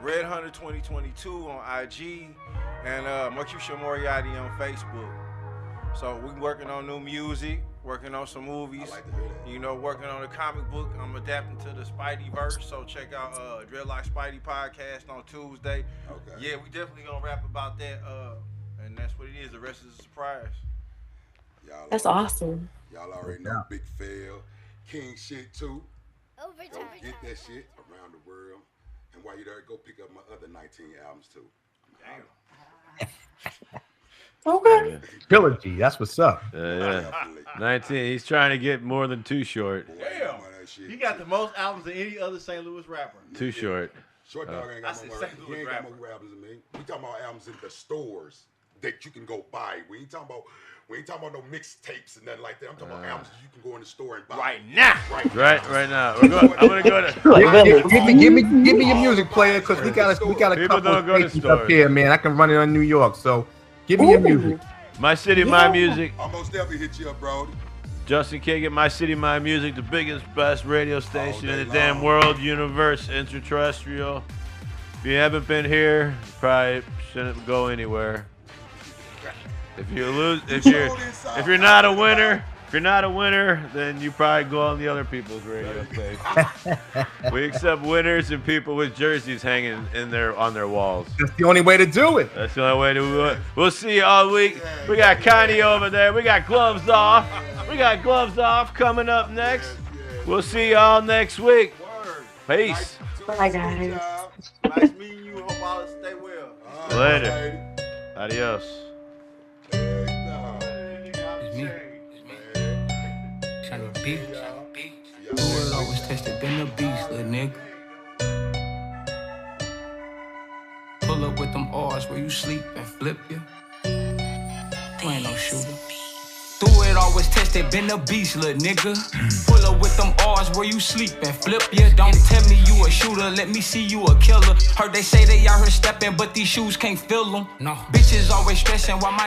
Speaker 3: Red Hunter 2022 on IG, and Mercutio Moriarty on Facebook. So we working on new music, working on some movies.
Speaker 1: I like to hear that.
Speaker 3: You know, working on a comic book. I'm adapting to the Spideyverse, so check out Dreadlock Spidey podcast on Tuesday.
Speaker 1: Okay.
Speaker 3: Yeah, we definitely gonna rap about that, and that's what it is. The rest is a surprise.
Speaker 11: That's awesome.
Speaker 1: Y'all already know Big Fail, King shit too. Go get that shit around the world. And while you're there, go pick up my other 19 albums too.
Speaker 3: Damn.
Speaker 11: Okay.
Speaker 9: Trilogy, that's what's up.
Speaker 2: Yeah. 19. He's trying to get more than Too Short.
Speaker 3: Damn. He got the most albums than any other St. Louis rapper.
Speaker 2: Too Short.
Speaker 1: Short Dog ain't got more albums than me. We talking about albums in the stores that you can go buy. We ain't talking about no mixtapes and nothing like that. I'm talking about albums you can go in the store and buy.
Speaker 2: Right now. I'm gonna go to.
Speaker 9: Give me your music player because we got a couple of stations up here, man. I can run it on New York, so give me your music.
Speaker 2: My City, My Music.
Speaker 1: I'll most definitely hit you up, bro.
Speaker 2: Justin King at My City, My Music, the biggest, best radio station in the damn world, universe, extraterrestrial. If you haven't been here, you probably shouldn't go anywhere. If you're not a winner, then you probably go on the other people's radio station. We accept winners and people with jerseys hanging on their walls.
Speaker 9: That's the only way to do it.
Speaker 2: That's the only way to do it. We'll see you all week. We got Connie over there. We got gloves off. Coming up next. We'll see y'all next week. Peace.
Speaker 11: Bye, guys.
Speaker 3: Nice meeting you. Hope all stay well.
Speaker 2: Later. Adios.
Speaker 12: The word always tested, been a beast, little nigga. Pull up with them R's where you sleep and flip you. You ain't no shooter. Through it always tested, been a beast, little nigga. Pull up with them R's where you sleep and flip ya. Don't tell me you a shooter, let me see you a killer. Heard they say they out here stepping, but these shoes can't fill them. No. Bitches always stressing while my